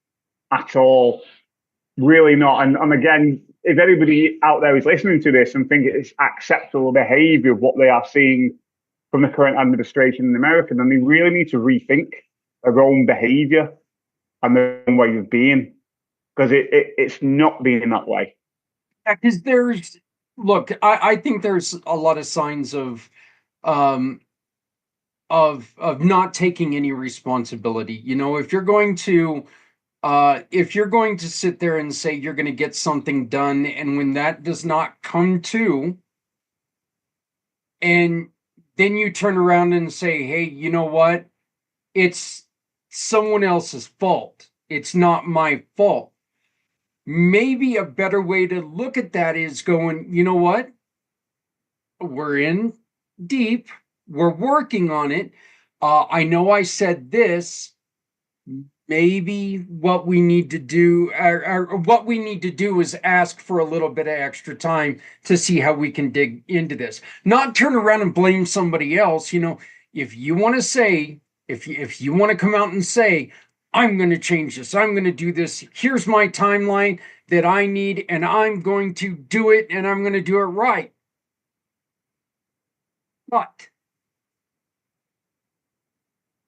at all. Really not. And again, if anybody out there is listening to this and think it's acceptable behavior of what they are seeing from the current administration in America, then they really need to rethink their own behavior and their own way of being, because it's not being that way. Yeah, because I think there's a lot of signs of not taking any responsibility. You know, if you're going to sit there and say you're going to get something done, and when that does not come to, and then you turn around and say, hey, you know what? It's someone else's fault. It's not my fault. Maybe a better way to look at that is going, you know what? We're in deep. We're working on it. I know I said this. Maybe what we need to do, or what we need to do, is ask for a little bit of extra time to see how we can dig into this. Not turn around and blame somebody else. You know, if you want to say, if you want to come out and say, I'm going to change this, I'm going to do this, here's my timeline that I need, and I'm going to do it, and I'm going to do it right. But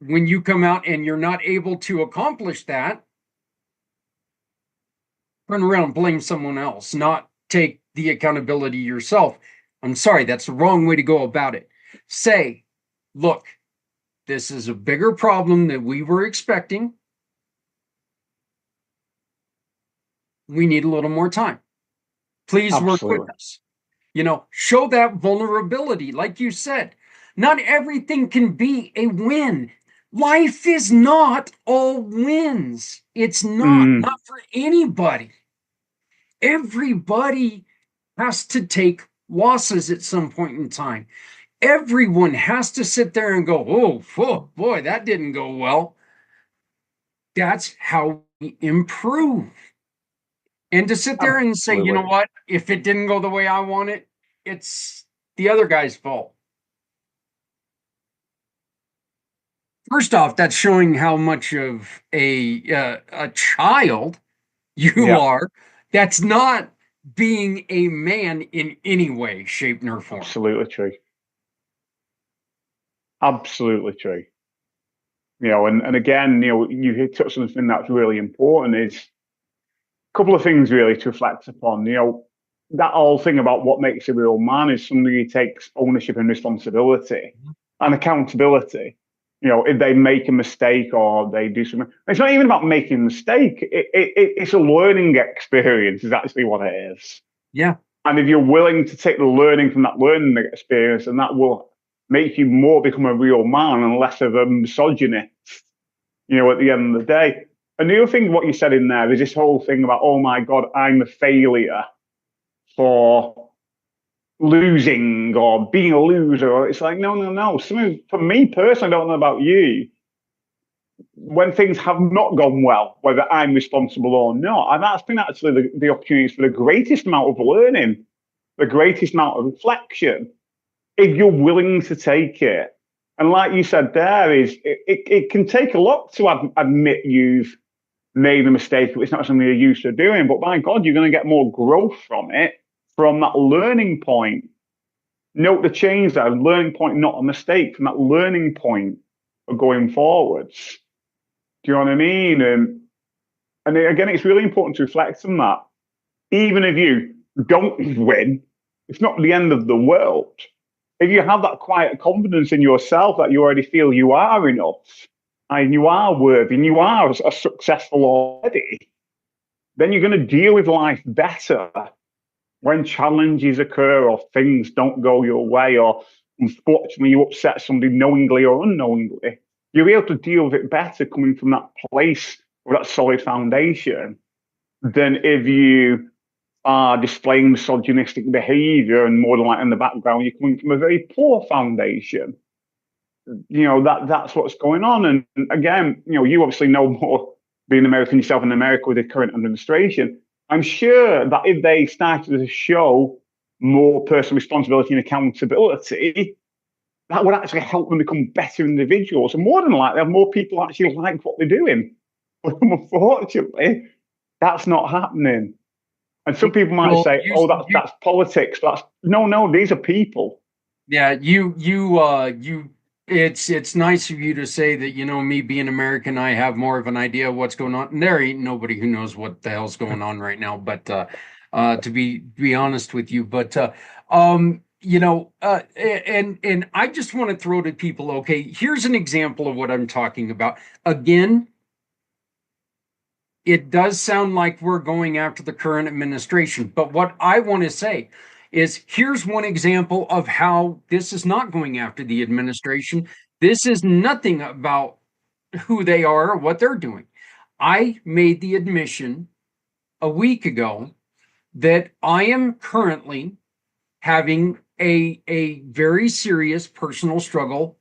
when you come out and you're not able to accomplish that, turn around and blame someone else, not take the accountability yourself. I'm sorry, that's the wrong way to go about it. Say, look, this is a bigger problem than we were expecting. We need a little more time. Please work with us. You know, show that vulnerability. Like you said, not everything can be a win. Life is not all wins. It's not for anybody. Everybody has to take losses at some point in time. Everyone has to sit there and go, oh boy, that didn't go well. That's how we improve. And to sit there and say, you know what, if it didn't go the way I want it, it's the other guy's fault. First off, that's showing how much of a child you are. That's not being a man in any way, shape, nor form. Absolutely true. Absolutely true. You know, and again, you know, you touched on something that's really important, is a couple of things really to reflect upon. You know, that whole thing about what makes a real man is somebody who takes ownership and responsibility and accountability. You know, if they make a mistake or they do something, it's not even about making a mistake. It's a learning experience, is actually what it is. Yeah. And if you're willing to take the learning from that learning experience, and that will make you more become a real man and less of a misogynist, you know, at the end of the day. And the other thing, what you said in there, is this whole thing about, oh my God, I'm a failure for losing or being a loser. It's like, no. For me personally, I don't know about you. when things have not gone well, whether I'm responsible or not. And that's been actually the opportunities for the greatest amount of learning, the greatest amount of reflection, if you're willing to take it. And like you said there, it can take a lot to admit you've made a mistake, it's not something you're used to doing, but by God, you're going to get more growth from it, from that learning point. Note the change there, learning point, not a mistake, from that learning point of going forwards. Do you know what I mean? And again, it's really important to reflect on that. Even if you don't win, it's not the end of the world. If you have that quiet confidence in yourself that you already feel you are enough, and you are worthy, and you are successful already, then you're going to deal with life better when challenges occur or things don't go your way, or unfortunately you upset somebody knowingly or unknowingly. You'll be able to deal with it better coming from that place with that solid foundation than if you are displaying misogynistic behavior and more than like in the background, you're coming from a very poor foundation. That's what's going on. And again, you obviously know more being American yourself in America with the current administration. I'm sure that if they started to show more personal responsibility and accountability, that would actually help them become better individuals. And more than likely, have more people actually like what they're doing. But unfortunately, that's not happening. And some people might say, that's politics. But no, these are people. Yeah, it's nice of you to say that, me being American, I have more of an idea of what's going on. And there ain't nobody who knows what the hell's going on right now, but to be honest with you, but and I just want to throw to people, okay, here's an example of what I'm talking about. Again, it does sound like we're going after the current administration, but what I want to say is here's one example of how this is not going after the administration. This is nothing about who they are or what they're doing. I made the admission a week ago that I am currently having a very serious personal struggle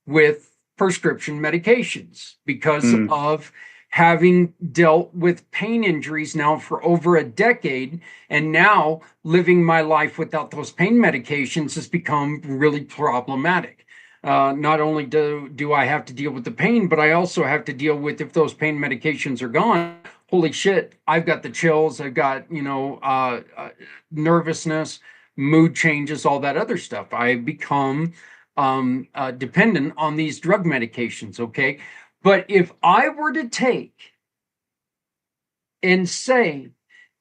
with prescription medications because of having dealt with pain injuries now for over a decade, and now living my life without those pain medications has become really problematic. Not only do I have to deal with the pain, but I also have to deal with, if those pain medications are gone, holy shit, I've got the chills, I've got, nervousness, mood changes, all that other stuff. I become dependent on these drug medications, okay? But if I were to take and say,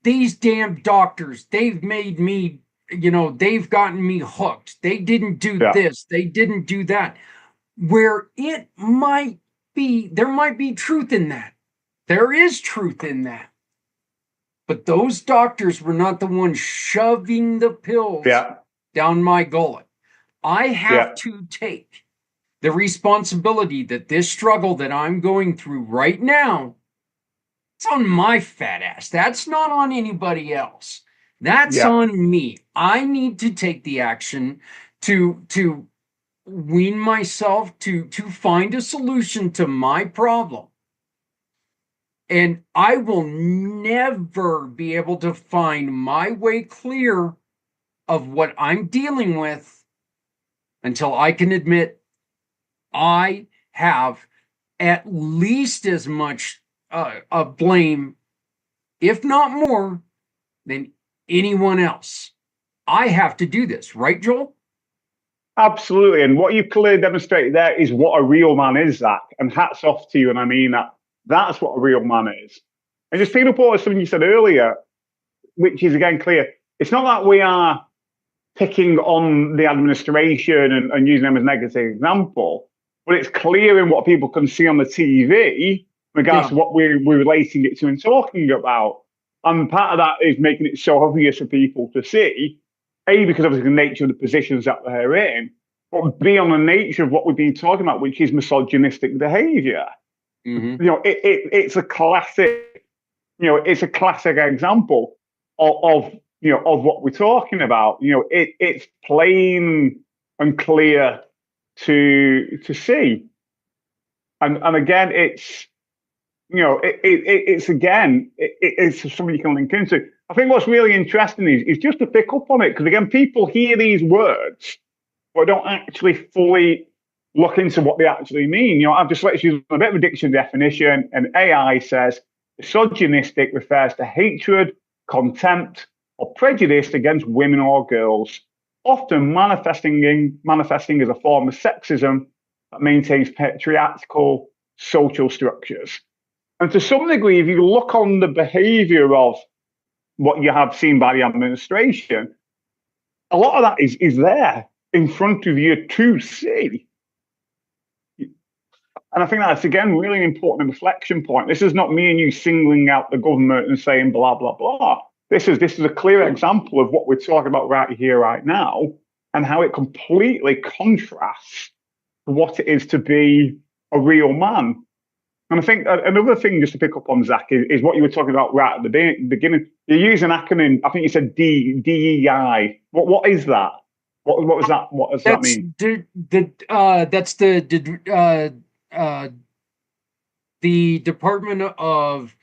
these damn doctors, they've made me, they've gotten me hooked. They didn't do this, they didn't do that. Where it might be, there might be truth in that. There is truth in that. But those doctors were not the ones shoving the pills down my gullet. I have to take the responsibility that this struggle that I'm going through right now, it's on my fat ass. That's not on anybody else. That's on me. I need to take the action to wean myself to find a solution to my problem. And I will never be able to find my way clear of what I'm dealing with until I can admit I have at least as much blame, if not more, than anyone else. I have to do this, right, Joel? Absolutely. And what you've clearly demonstrated there is what a real man is, Zach. And hats off to you. And I mean that. That's what a real man is. And just picking up on something you said earlier, which is again clear, it's not that we are picking on the administration and using them as a negative example, but it's clear in what people can see on the TV in regards to what we're relating it to and talking about. And part of that is making it so obvious for people to see, A, because of the nature of the positions that they're in, but B, on the nature of what we've been talking about, which is misogynistic behavior. It's a classic, it's a classic example of what we're talking about. It's plain and clear to see. And again, it's, it's something you can link into. I think what's really interesting is just to pick up on it, because again, people hear these words, but don't actually fully look into what they actually mean. I've just let's use a bit of a dictionary definition, and AI says misogynistic refers to hatred, contempt, or prejudice against women or girls, often manifesting as a form of sexism that maintains patriarchal social structures. And to some degree, if you look on the behavior of what you have seen by the administration, a lot of that is there in front of you to see. And I think that's, again, really important reflection point. This is not me and you singling out the government and saying blah, blah, blah. This is a clear example of what we're talking about right here, right now, and how it completely contrasts what it is to be a real man. And I think another thing just to pick up on, Zach, is what you were talking about right at the beginning. You use an acronym. I think you said DEI. What is that? What was that? What does that mean? That's the Department of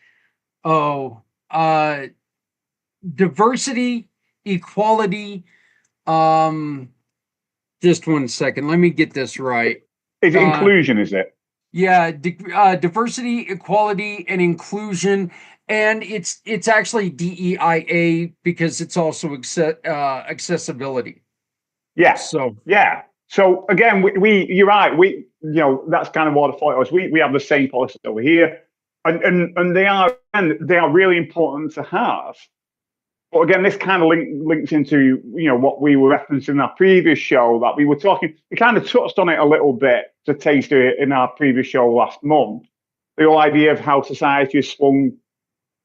Diversity, Equality. Just one second. Let me get this right. Is it inclusion? Is it? Yeah, diversity, equality, and inclusion, and it's actually DEIA because it's also accessibility. Yeah. So yeah. So again, we you're right. That's kind of what I thought it was. We have the same policy over here, and they are really important to have. But again, this kind of links into what we were referencing in our previous show that we were talking. We kind of touched on it a little bit to taste it in our previous show last month. The whole idea of how society has swung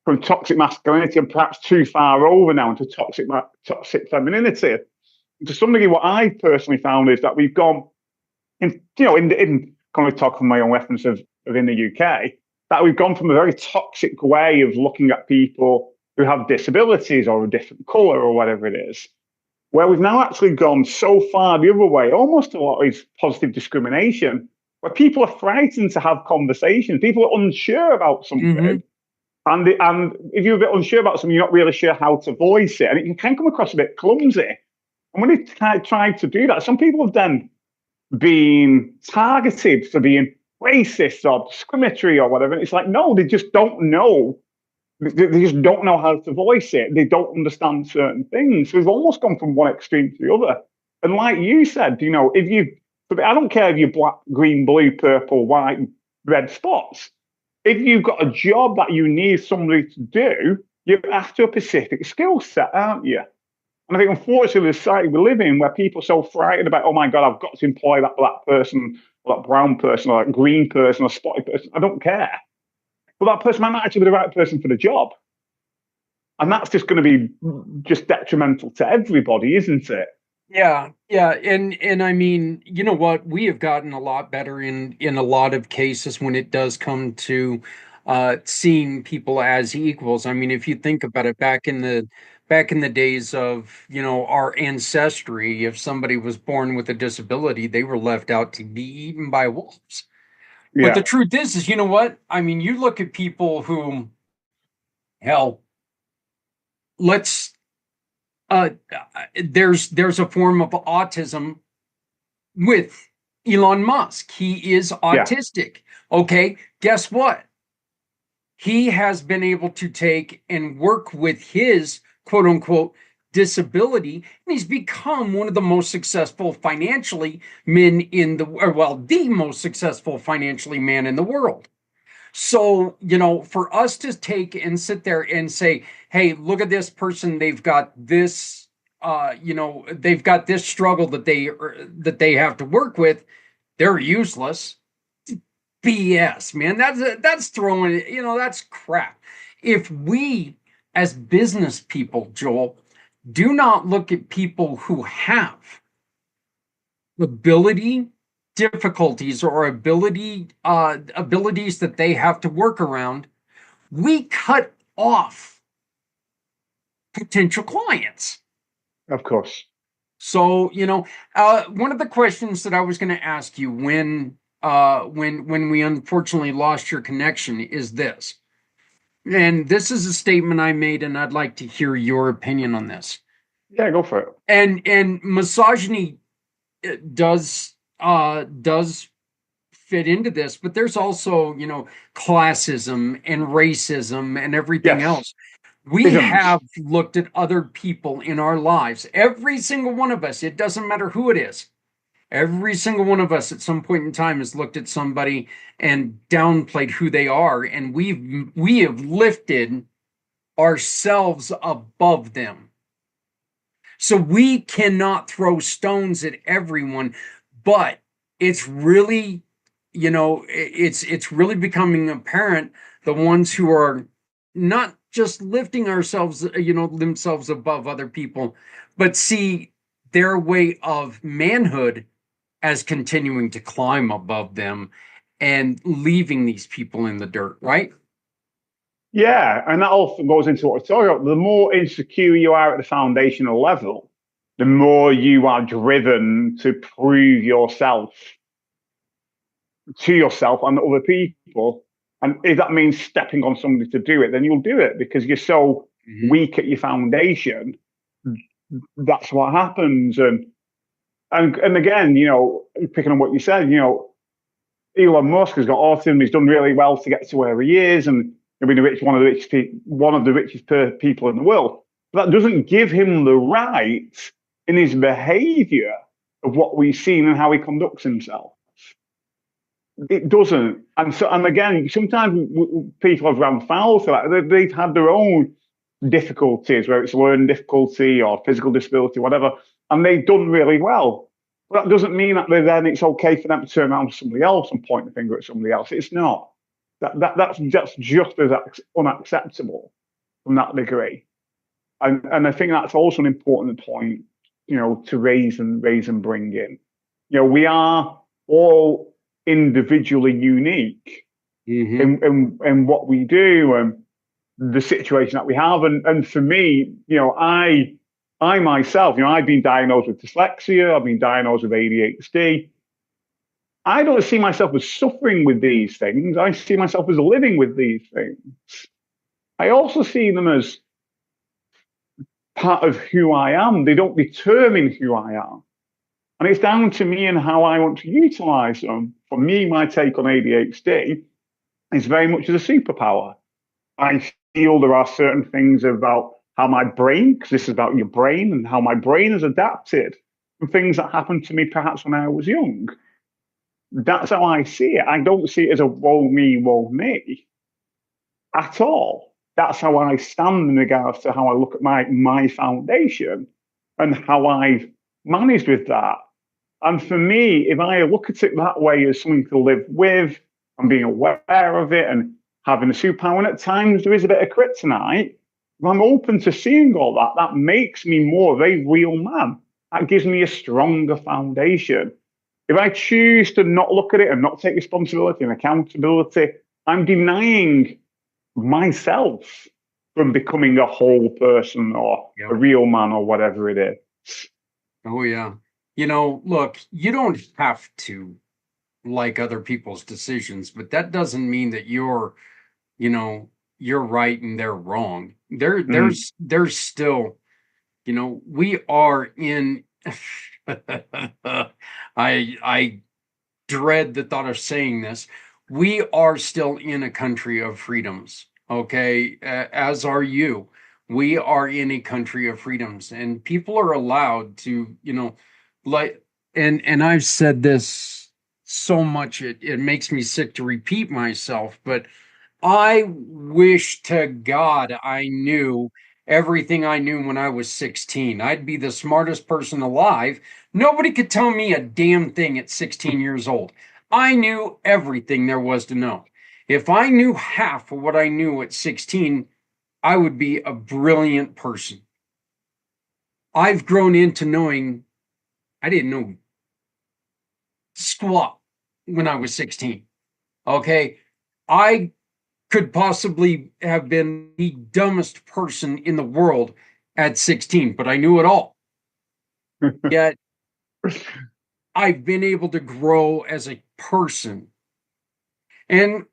from toxic masculinity and perhaps too far over now into toxic femininity. To some degree, what I personally found is that we've gone in kind of talk from my own reference of in the UK, that we've gone from a very toxic way of looking at people who have disabilities or a different color or whatever it is, where we've now actually gone so far the other way, almost to what is positive discrimination, where people are frightened to have conversations. People are unsure about something. And if you're a bit unsure about something, you're not really sure how to voice it. And it can come across a bit clumsy. And when you try to do that, some people have then been targeted for being racist or discriminatory or whatever. And it's like, no, they just don't know. They just don't know how to voice it. They don't understand certain things. So we've almost gone from one extreme to the other. And like you said, I don't care if you're black, green, blue, purple, white, red spots. If you've got a job that you need somebody to do, you're after a specific skill set, aren't you? And I think, unfortunately, the society we live in, where people are so frightened about, oh my God, I've got to employ that black person, or that brown person, or that green person, or spotted person. I don't care. But that person might not actually be the right person for the job. And that's just going to be just detrimental to everybody, isn't it? Yeah. And I mean, you know what? We have gotten a lot better in a lot of cases when it does come to seeing people as equals. I mean, if you think about it, back in the days of, our ancestry, if somebody was born with a disability, they were left out to be eaten by wolves. But the truth is, you know what? I mean, you look at people who, hell, let's there's a form of autism with Elon Musk. He is autistic. Okay, guess what? He has been able to take and work with his quote unquote disability, and he's become one of the most successful financially men the most successful financially man in the world. So, for us to take and sit there and say, hey, look at this person, they've got this, they've got this struggle that they have to work with, they're useless. BS, man. That's throwing, that's crap. If we as business people, Joel, do not look at people who have difficulties or abilities that they have to work around, we cut off potential clients. Of course. So, one of the questions that I was going to ask you when when we unfortunately lost your connection is this. And this is a statement I made, and I'd like to hear your opinion on this. Yeah, go for it. And misogyny does fit into this, but there's also, classism and racism and everything Yes. else. We Isms. have looked at other people in our lives, every single one of us, it doesn't matter who it is. Every single one of us at some point in time has looked at somebody and downplayed who they are, and we have lifted ourselves above them. So we cannot throw stones at everyone, but it's really, it's really becoming apparent the ones who are not just lifting themselves above other people, but see their way of manhood as continuing to climb above them and leaving these people in the dirt, right? Yeah, and that also goes into what we're talking about. The more insecure you are at the foundational level, the more you are driven to prove yourself to yourself and other people. And if that means stepping on somebody to do it, then you'll do it because you're so weak at your foundation. That's what happens. And again, picking on what you said, Elon Musk has got autism. He's done really well to get to where he is, and he'll be one of the richest people in the world. But that doesn't give him the right in his behaviour of what we've seen and how he conducts himself. It doesn't. And again, sometimes people have run foul to that. They've had their own difficulties, whether it's learning difficulty or physical disability, whatever, and they've done really well. But that doesn't mean that then it's okay for them to turn around to somebody else and point the finger at somebody else. It's not. That's just as unacceptable from that degree. And I think that's also an important point, to raise and bring in. We are all individually unique in what we do and the situation that we have. And for me, I myself, I've been diagnosed with dyslexia, I've been diagnosed with ADHD. I don't see myself as suffering with these things. I see myself as living with these things. I also see them as part of who I am. They don't determine who I am. And it's down to me and how I want to utilize them. For me, my take on ADHD is very much as a superpower. I feel there are certain things about how my brain, because this is about your brain and how my brain has adapted from things that happened to me perhaps when I was young. That's how I see it. I don't see it as a woe me at all. That's how I stand in regards to how I look at my foundation and how I've managed with that. And for me, if I look at it that way as something to live with and being aware of it and having a superpower, and at times there is a bit of kryptonite, if I'm open to seeing all that, that makes me more of a real man. That gives me a stronger foundation. If I choose to not look at it and not take responsibility and accountability, I'm denying myself from becoming a whole person or a real man or whatever it is. Oh, yeah. Look, you don't have to like other people's decisions, but that doesn't mean that you're right and they're wrong. There's still, we are in, I dread the thought of saying this. We are still in a country of freedoms, okay? As are you. We are in a country of freedoms, and people are allowed to, and I've said this so much it makes me sick to repeat myself, but I wish to God I knew everything I knew when I was 16. I'd be the smartest person alive. Nobody could tell me a damn thing at 16 years old. I knew everything there was to know. If I knew half of what I knew at 16, I would be a brilliant person. I've grown into knowing I didn't know squat when I was 16. Okay. I could possibly have been the dumbest person in the world at 16, but I knew it all. Yet I've been able to grow as a person. And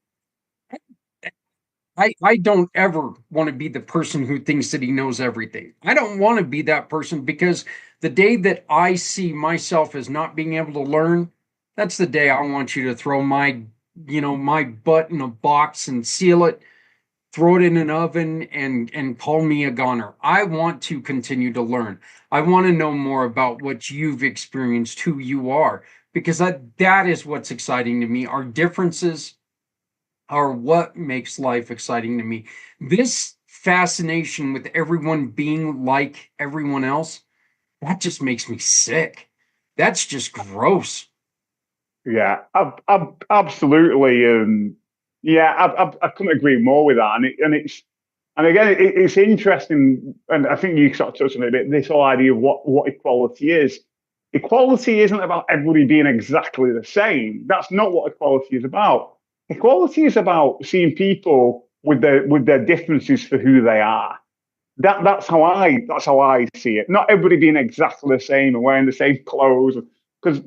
I don't ever want to be the person who thinks that he knows everything. I don't want to be that person, because the day that I see myself as not being able to learn, that's the day I want you to throw my butt in a box and seal it, throw it in an oven, and call me a goner. I want to continue to learn. I want to know more about what you've experienced, who you are, because that is what's exciting to me. Our differences are what makes life exciting to me. This fascination with everyone being like everyone else, that just makes me sick. That's just gross. Yeah, absolutely. Yeah, I couldn't agree more with that. And again, it's interesting, and I think you sort of touched on it a bit. This whole idea of what equality is. Equality isn't about everybody being exactly the same. That's not what equality is about. Equality is about seeing people with their differences for who they are. That's how I see it. Not everybody being exactly the same and wearing the same clothes, because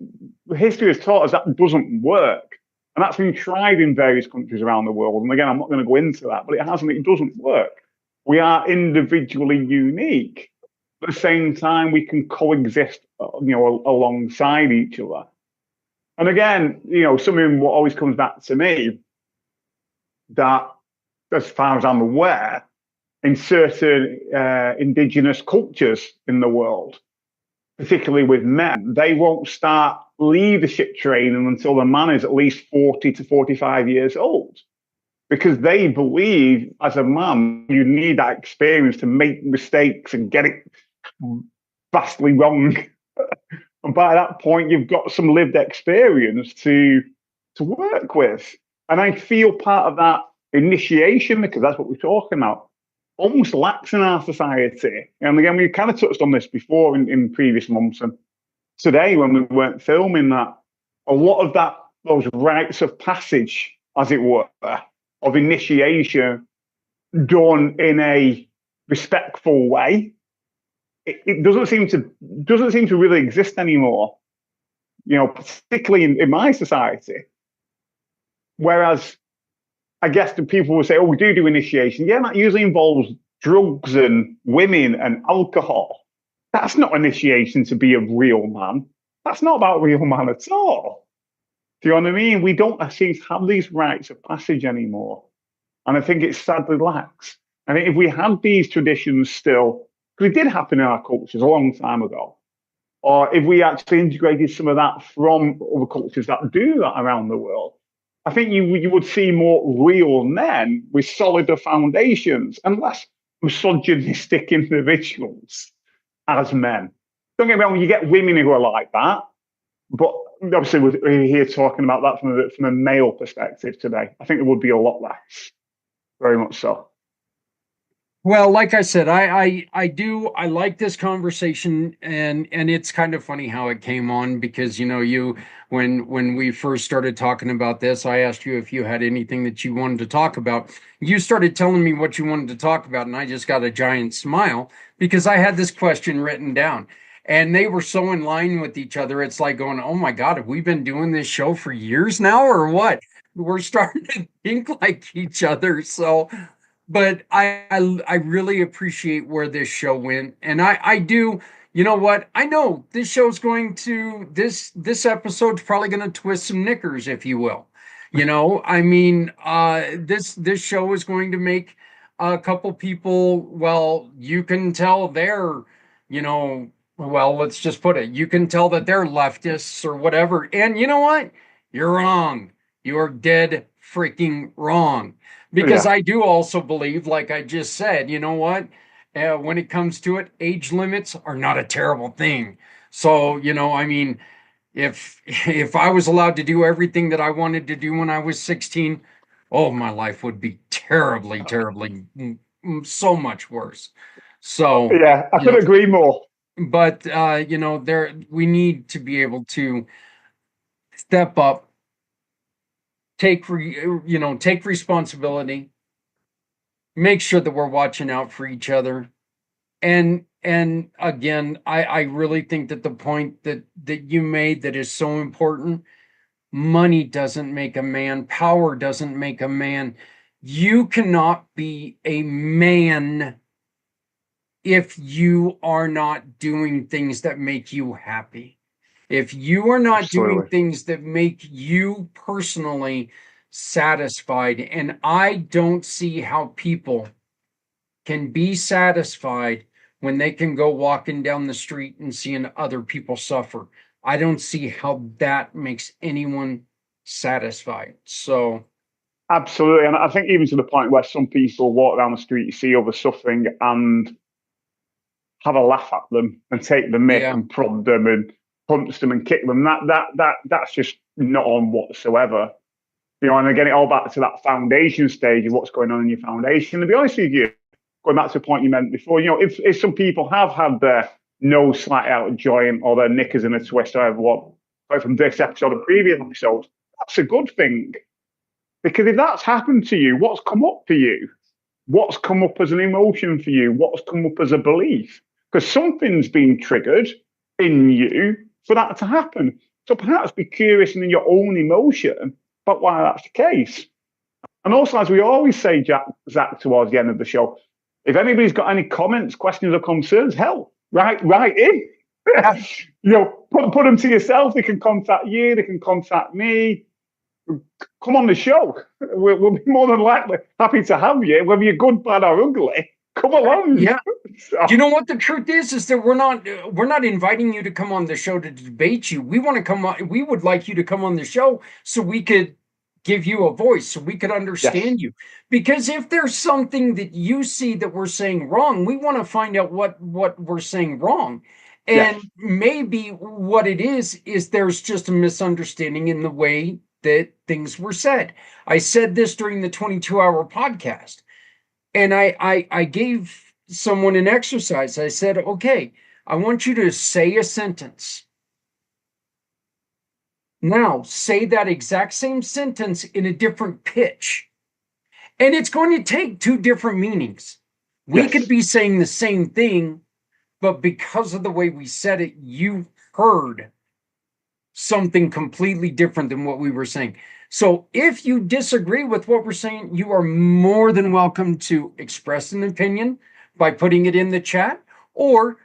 history has taught us that doesn't work, and that's been tried in various countries around the world. And again, I'm not going to go into that, but it hasn't. It doesn't work. We are individually unique. At the same time, we can coexist, alongside each other. And again, something what always comes back to me, that, as far as I'm aware, in certain indigenous cultures in the world, particularly with men, they won't start leadership training until the man is at least 40 to 45 years old, because they believe as a man, you need that experience to make mistakes and get it vastly wrong. And by that point, you've got some lived experience to work with. And I feel part of that initiation, because that's what we're talking about, almost lacks in our society. And again, we kind of touched on this before in previous months, and today when we weren't filming that, a lot of those rites of passage, as it were, of initiation done in a respectful way, it doesn't seem to really exist anymore. Particularly in my society. Whereas I guess the people will say, "Oh, we do initiation." Yeah, that usually involves drugs and women and alcohol. That's not initiation to be a real man. That's not about real man at all. Do you know what I mean? We don't actually have these rites of passage anymore. And I think it's sadly lacks. I think if we had these traditions still, because it did happen in our cultures a long time ago, or if we actually integrated some of that from other cultures that do that around the world, I think you would see more real men with solider foundations and less misogynistic individuals as men. Don't get me wrong, you get women who are like that, but obviously we're here talking about that from a male perspective today. I think there would be a lot less, very much so. Well, like I said, I like this conversation, and it's kind of funny how it came on, because when we first started talking about this, I asked you if you had anything that you wanted to talk about. You started telling me what you wanted to talk about, and I just got a giant smile, because I had this question written down, and they were so in line with each other. It's like going, "Oh my God, have we been doing this show for years now, or what?" We're starting to think like each other. So, but I really appreciate where this show went, and I do. You know what? I know this show's going to this episode's probably going to twist some knickers, if you will. I mean, this show is going to make a couple people. Well, you can tell they're, you know, well, let's just put it. You can tell that they're leftists or whatever. And you know what? You're wrong. You're dead freaking wrong. Because Yeah, I do also believe, like I just said, you know what? When it comes to it, age limits are not a terrible thing. So, I mean, if I was allowed to do everything that I wanted to do when I was 16, oh, my life would be terribly, terribly, so much worse. So, yeah, I you know, couldn't agree more. but there we need to be able to step up, take responsibility, make sure that we're watching out for each other, and and again, I really think that the point that you made that is so important, money doesn't make a man, power doesn't make a man. You cannot be a man if you are not doing things that make you happy. If you are not doing Absolutely. things that make you personally satisfied, and I don't see how people can be satisfied when they can go walking down the street and seeing other people suffer. I don't see how that makes anyone satisfied. So, Absolutely. And I think even to the point where some people walk down the street, you see others suffering and have a laugh at them and take the mick yeah, and prod them and punch them and kick them. That's just not on whatsoever. You know, and again, it all back to that foundation stage of what's going on in your foundation. To be honest with you, going back to the point you meant before, you know, if some people have had their nose slightly out of joint or their knickers in a twist or whatever, what, like from this episode and previous episodes, that's a good thing. Because if that's happened to you, what's come up for you? What's come up as an emotion for you? What's come up as a belief? Because something's been triggered in you for that to happen. So perhaps be curious in your own emotion about why that's the case. And also, as we always say, Zach, towards the end of the show, if anybody's got any comments, questions, or concerns, hell, write in. You know, put them to yourself. They can contact you. They can contact me. Come on the show. We'll be more than likely happy to have you, whether you're good, bad, or ugly. Come along. yeah. So, You know what the truth is that we're not inviting you to come on the show to debate you. We want to come on. We would like you to come on the show so we could give you a voice, so we could understand yes, you. Because if there's something that you see that we're saying wrong, we want to find out what we're saying wrong. And yes, maybe what it is there's just a misunderstanding in the way that things were said. I said this during the 22-hour podcast, and I gave someone an exercise. I said, okay, I want you to say a sentence. Now, say that exact same sentence in a different pitch. And it's going to take two different meanings. We could yes, be saying the same thing, but because of the way we said it, you heard something completely different than what we were saying. So if you disagree with what we're saying, you are more than welcome to express an opinion by putting it in the chat or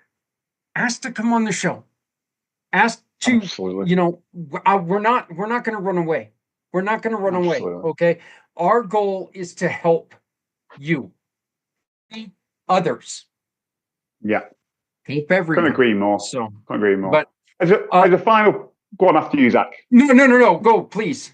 ask to come on the show. Ask to, absolutely, you know, we're not going to run away. We're not going to run away. absolutely. Okay. Our goal is to help you, others, Yeah, help couldn't everyone. agree more. So, Couldn't agree more. but As a final, go on after you, Zach. no, go please.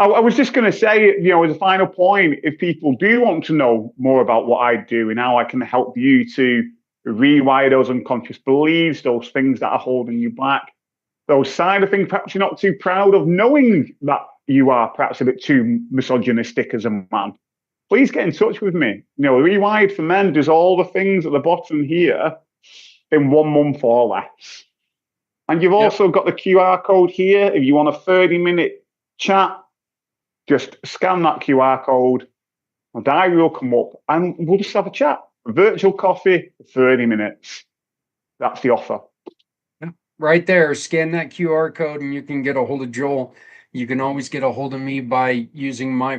I was just going to say, you know, as a final point, if people do want to know more about what I do and how I can help you to rewire those unconscious beliefs, those things that are holding you back, those side of things perhaps you're not too proud of, knowing that you are perhaps a bit too misogynistic as a man, please get in touch with me. You know, Rewired for Men does all the things at the bottom here in 1 month or less. And you've also got the QR code here. If you want a 30-minute chat, just scan that QR code. My diary will come up and we'll just have a chat. Virtual coffee, 30 minutes. That's the offer. Right there, scan that QR code and you can get a hold of Joel. You can always get a hold of me by using my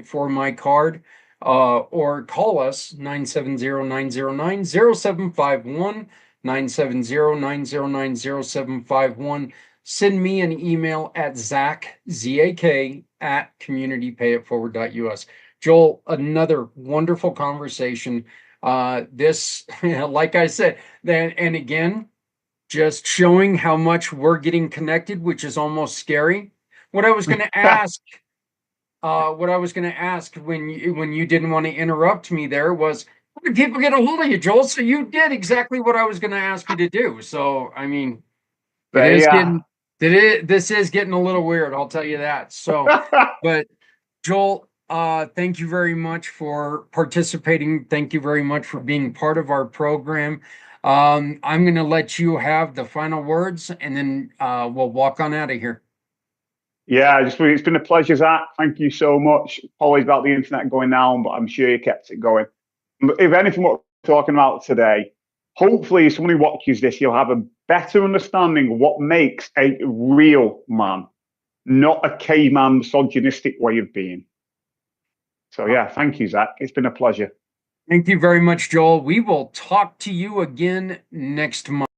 card or call us 970-909-0751, 970-909-0751. Send me an email at Zach, Z-A-K, at communitypayitforward.us. Joel, another wonderful conversation. This, like I said, then, and again, just showing how much we're getting connected, which is almost scary. What I was going to ask, when you didn't want to interrupt me there was, how did people get a hold of you, Joel? So you did exactly what I was going to ask you to do. So I mean, this is getting a little weird. I'll tell you that. So, but Joel, thank you very much for participating. Thank you very much for being part of our program. I'm going to let you have the final words, and then we'll walk on out of here. Yeah, it's been a pleasure, Zach. Thank you so much. Always about the internet going down, but I'm sure you kept it going. If anything, what we're talking about today hopefully, if someone who watches this, you'll have a better understanding of what makes a real man, not a caveman misogynistic way of being. So yeah, thank you, Zach. It's been a pleasure. Thank you very much, Joel. We will talk to you again next month.